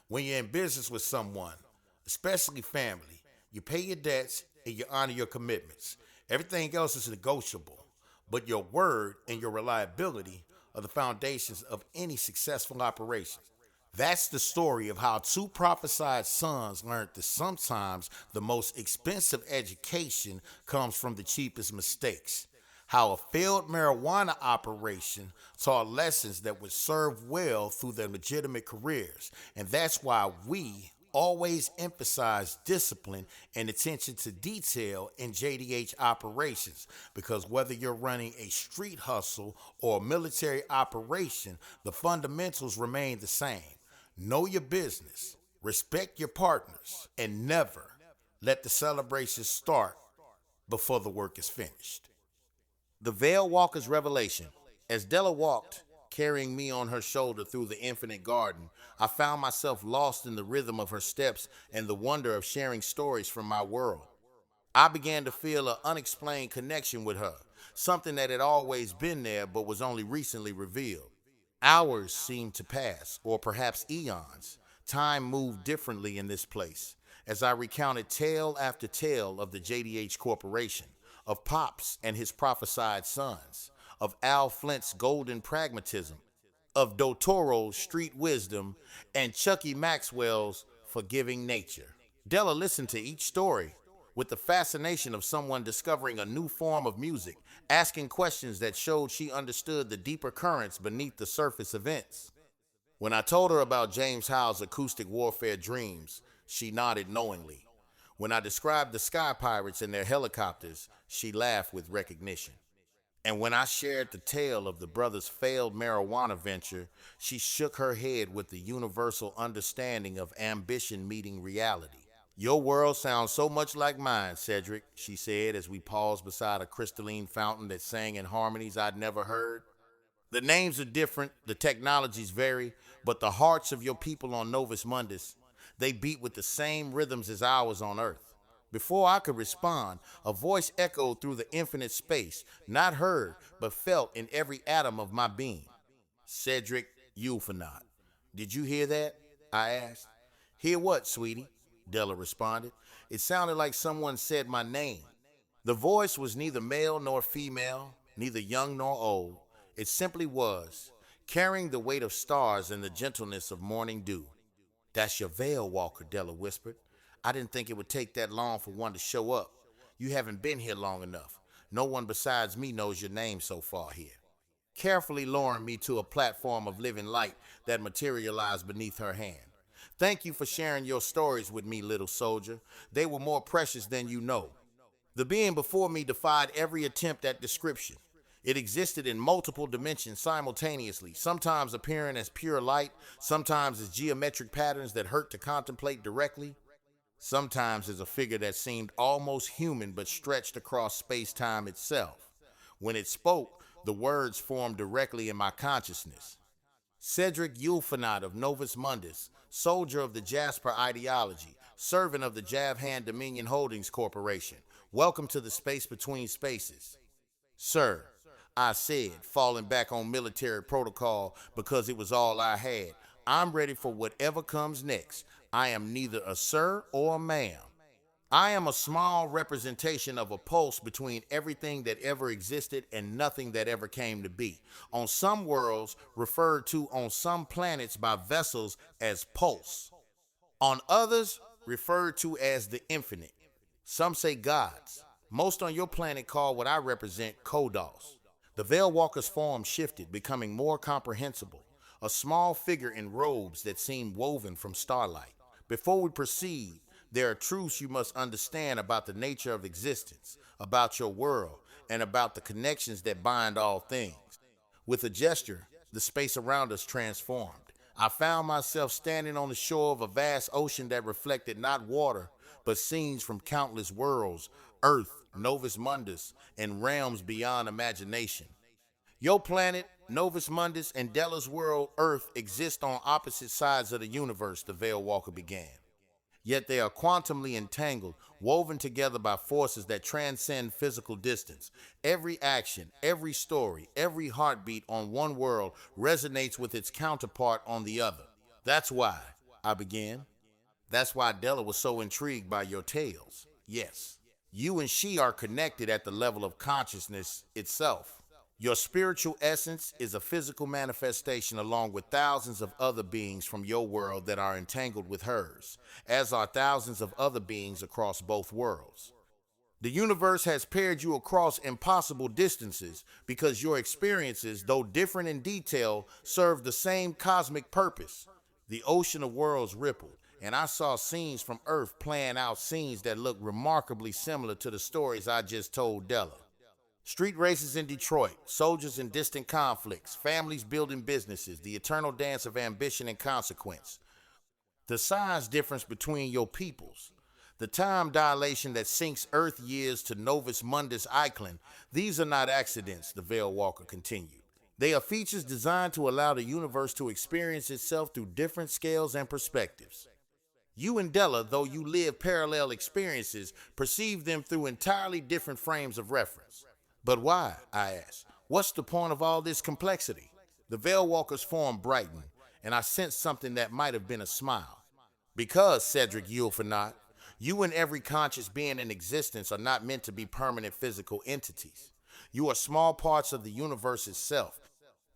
when you're in business with someone, especially family, you pay your debts and you honor your commitments. Everything else is negotiable, but your word and your reliability are the foundations of any successful operation. That's the story of how two prophesied sons learned that sometimes the most expensive education comes from the cheapest mistakes. How a failed marijuana operation taught lessons that would serve well through their legitimate careers. And that's why we always emphasize discipline and attention to detail in JDH operations, because whether you're running a street hustle or a military operation, the fundamentals remain the same. Know your business, respect your partners, and never let the celebration start before the work is finished. The Veil Walker's revelation. As Della walked, carrying me on her shoulder through the infinite garden, I found myself lost in the rhythm of her steps and the wonder of sharing stories from my world. I began to feel an unexplained connection with her, something that had always been there but was only recently revealed. Hours seemed to pass, or perhaps eons. Time moved differently in this place, as I recounted tale after tale of the JDH Corporation, of Pops and his prophesied sons, of Al Flint's golden pragmatism, of Dottoro's street wisdom, and Chucky Maxwell's forgiving nature. Della listened to each story with the fascination of someone discovering a new form of music, asking questions that showed she understood the deeper currents beneath the surface events. When I told her about James Howe's acoustic warfare dreams, she nodded knowingly. When I described the Sky Pirates and their helicopters, she laughed with recognition. And when I shared the tale of the brothers' failed marijuana venture, she shook her head with the universal understanding of ambition meeting reality. Your world sounds so much like mine, Cedric, she said as we paused beside a crystalline fountain that sang in harmonies I'd never heard. The names are different, the technologies vary, but the hearts of your people on Novus Mundus, they beat with the same rhythms as ours on Earth. Before I could respond, a voice echoed through the infinite space, not heard, but felt in every atom of my being. Cedric Euphanaut. Did you hear that? I asked. Hear what, sweetie? Della responded. It sounded like someone said my name. The voice was neither male nor female, neither young nor old. It simply was, carrying the weight of stars and the gentleness of morning dew. That's your Veil Walker, Della whispered. I didn't think it would take that long for one to show up. You haven't been here long enough. No one besides me knows your name so far here. Carefully lowering me to a platform of living light that materialized beneath her hand. Thank you for sharing your stories with me, little soldier. They were more precious than you know. The being before me defied every attempt at description. It existed in multiple dimensions simultaneously, sometimes appearing as pure light, sometimes as geometric patterns that hurt to contemplate directly, sometimes as a figure that seemed almost human but stretched across space-time itself. When it spoke, the words formed directly in my consciousness. Cedric Euphanaut of Novus Mundus, soldier of the Jasper ideology, servant of the Javhan Dominion Holdings Corporation, welcome to the space between spaces. Sir, I said, falling back on military protocol because it was all I had, I'm ready for whatever comes next. I am neither a sir or a ma'am. I am a small representation of a pulse between everything that ever existed and nothing that ever came to be. On some worlds, referred to on some planets by vessels as pulse. On others, referred to as the infinite. Some say gods. Most on your planet call what I represent Kodos. The Veil Walker's form shifted, becoming more comprehensible. A small figure in robes that seemed woven from starlight. Before we proceed, there are truths you must understand about the nature of existence, about your world, and about the connections that bind all things. With a gesture, the space around us transformed. I found myself standing on the shore of a vast ocean that reflected not water, but scenes from countless worlds, Earth, Novus Mundus, and realms beyond imagination. Your planet, Novus Mundus, and Della's world, Earth, exist on opposite sides of the universe, the Veil Walker began. Yet they are quantumly entangled, woven together by forces that transcend physical distance. Every action, every story, every heartbeat on one world resonates with its counterpart on the other. That's why, I began. That's why Della was so intrigued by your tales. Yes, you and she are connected at the level of consciousness itself. Your spiritual essence is a physical manifestation along with thousands of other beings from your world that are entangled with hers, as are thousands of other beings across both worlds. The universe has paired you across impossible distances because your experiences, though different in detail, serve the same cosmic purpose. The ocean of worlds rippled, and I saw scenes from Earth playing out scenes that looked remarkably similar to the stories I just told Della. Street races in Detroit, soldiers in distant conflicts, families building businesses, the eternal dance of ambition and consequence. The size difference between your peoples, the time dilation that sinks Earth years to Novus Mundus Eichlin, these are not accidents, the Veil Walker continued. They are features designed to allow the universe to experience itself through different scales and perspectives. You and Della, though you live parallel experiences, perceive them through entirely different frames of reference. But why, I asked. What's the point of all this complexity? The Veil Walker's form brightened, and I sensed something that might have been a smile. Because, Cedric Yulfanot, you and every conscious being in existence are not meant to be permanent physical entities. You are small parts of the universe itself,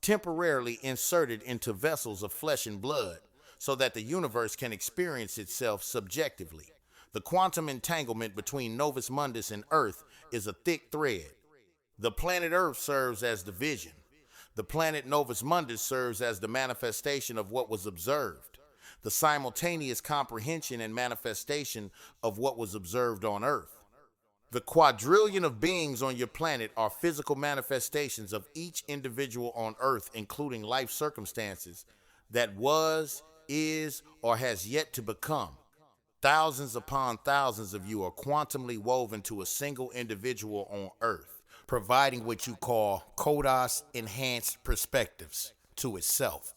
temporarily inserted into vessels of flesh and blood, so that the universe can experience itself subjectively. The quantum entanglement between Novus Mundus and Earth is a thick thread. The planet Earth serves as the vision. The planet Novus Mundus serves as the manifestation of what was observed, the simultaneous comprehension and manifestation of what was observed on Earth. The quadrillion of beings on your planet are physical manifestations of each individual on Earth, including life circumstances that was, is, or has yet to become. Thousands upon thousands of you are quantumly woven to a single individual on Earth, providing what you call Kodos-enhanced perspectives to itself.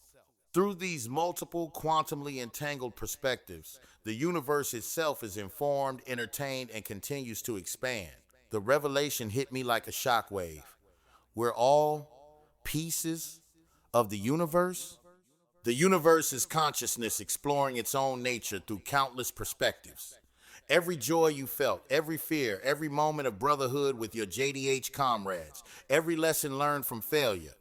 Through these multiple quantumly entangled perspectives, the universe itself is informed, entertained, and continues to expand. The revelation hit me like a shockwave. We're all pieces of the universe. The universe is consciousness exploring its own nature through countless perspectives. Every joy you felt, every fear, every moment of brotherhood with your JDH comrades, every lesson learned from failure.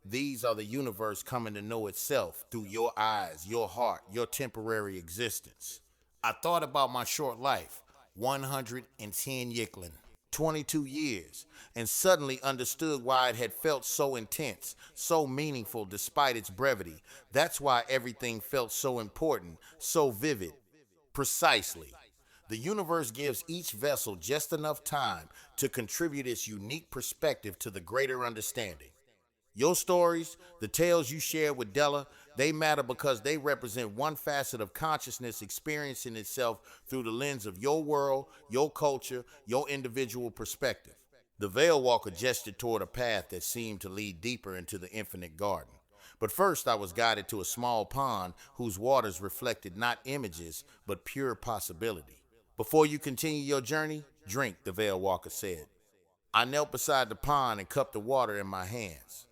These are the universe coming to know itself through your eyes, your heart, your temporary existence. I thought about my short life, 110 Yicklin, 22 years, and suddenly understood why it had felt so intense, so meaningful despite its brevity. That's why everything felt so important, so vivid. Precisely. The universe gives each vessel just enough time to contribute its unique perspective to the greater understanding. Your stories, the tales you share with Della, they matter because they represent one facet of consciousness experiencing itself through the lens of your world, your culture, your individual perspective. The Veil Walker gestured toward a path that seemed to lead deeper into the infinite garden. But first I was guided to a small pond whose waters reflected not images, but pure possibility. Before you continue your journey, drink, the Veil Walker said. I knelt beside the pond and cupped the water in my hands.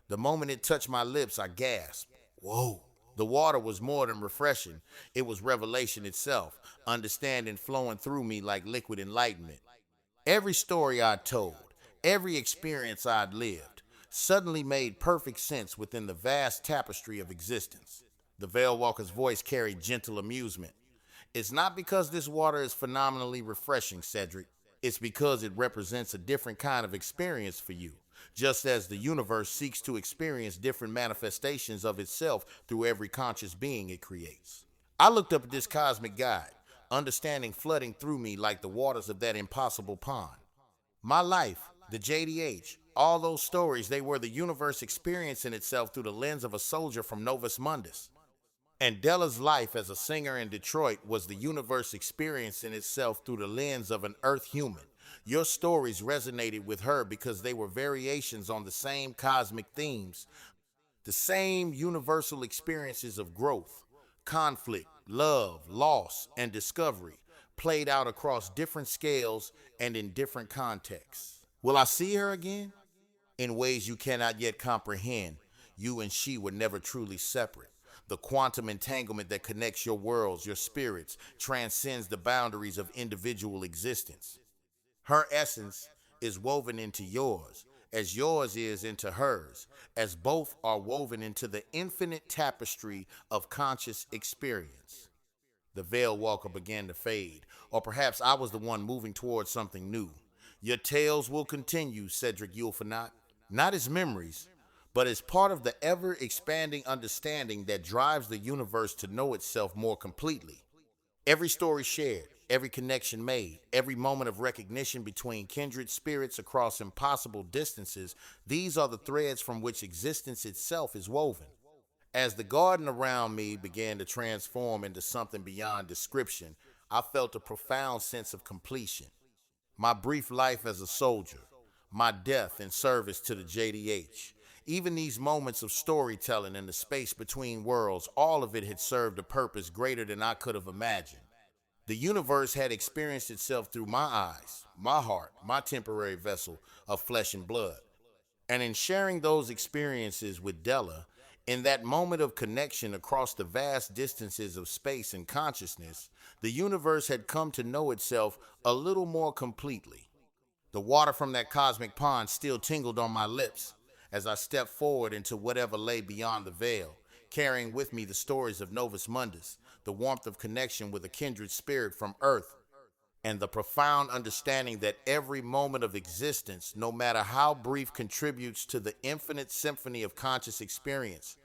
The moment it touched my lips, I gasped. Whoa! The water was more than refreshing. It was revelation itself, understanding flowing through me like liquid enlightenment. Every story I'd told, every experience I'd lived, suddenly made perfect sense within the vast tapestry of existence. The Veil Walker's voice carried gentle amusement. It's not because this water is phenomenally refreshing, Cedric. It's because it represents a different kind of experience for you, just as the universe seeks to experience different manifestations of itself through every conscious being it creates. I looked up at this cosmic guide, understanding flooding through me like the waters of that impossible pond. My life, the JDH, all those stories, they were the universe experiencing itself through the lens of a soldier from Novus Mundus. And Della's life as a singer in Detroit was the universe experiencing itself through the lens of an Earth human. Your stories resonated with her because they were variations on the same cosmic themes, the same universal experiences of growth, conflict, love, loss, and discovery played out across different scales and in different contexts. Will I see her again? In ways you cannot yet comprehend, you and she were never truly separate. The quantum entanglement that connects your worlds, your spirits, transcends the boundaries of individual existence. Her essence is woven into yours, as yours is into hers, as both are woven into the infinite tapestry of conscious experience. The veil walker began to fade, or perhaps I was the one moving towards something new. Your tales will continue, Cedric Yulfanat, not as memories, but as part of the ever-expanding understanding that drives the universe to know itself more completely. Every story shared, every connection made, every moment of recognition between kindred spirits across impossible distances, these are the threads from which existence itself is woven. As the garden around me began to transform into something beyond description, I felt a profound sense of completion. My brief life as a soldier, my death in service to the JDH, even these moments of storytelling in the space between worlds, all of it had served a purpose greater than I could have imagined. The universe had experienced itself through my eyes, my heart, my temporary vessel of flesh and blood. And in sharing those experiences with Della, in that moment of connection across the vast distances of space and consciousness, the universe had come to know itself a little more completely. The water from that cosmic pond still tingled on my lips as I stepped forward into whatever lay beyond the veil, carrying with me the stories of Novus Mundus, the warmth of connection with a kindred spirit from Earth, and the profound understanding that every moment of existence, no matter how brief, contributes to the infinite symphony of conscious experience.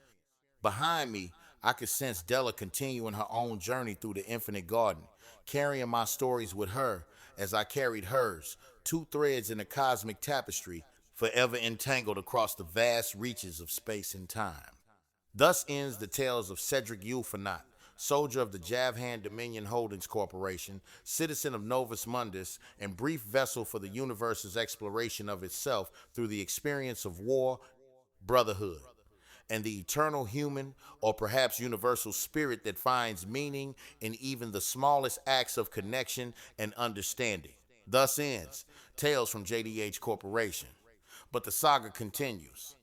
Behind me, I could sense Della continuing her own journey through the infinite garden, carrying my stories with her as I carried hers, two threads in a cosmic tapestry, forever entangled across the vast reaches of space and time. Thus ends the tales of Cedric Yulfanat, soldier of the Javhan Dominion Holdings Corporation, citizen of Novus Mundus, and brief vessel for the universe's exploration of itself through the experience of war, brotherhood, and the eternal human or perhaps universal spirit that finds meaning in even the smallest acts of connection and understanding. Thus ends Tales from JDH Corporation. But the saga continues.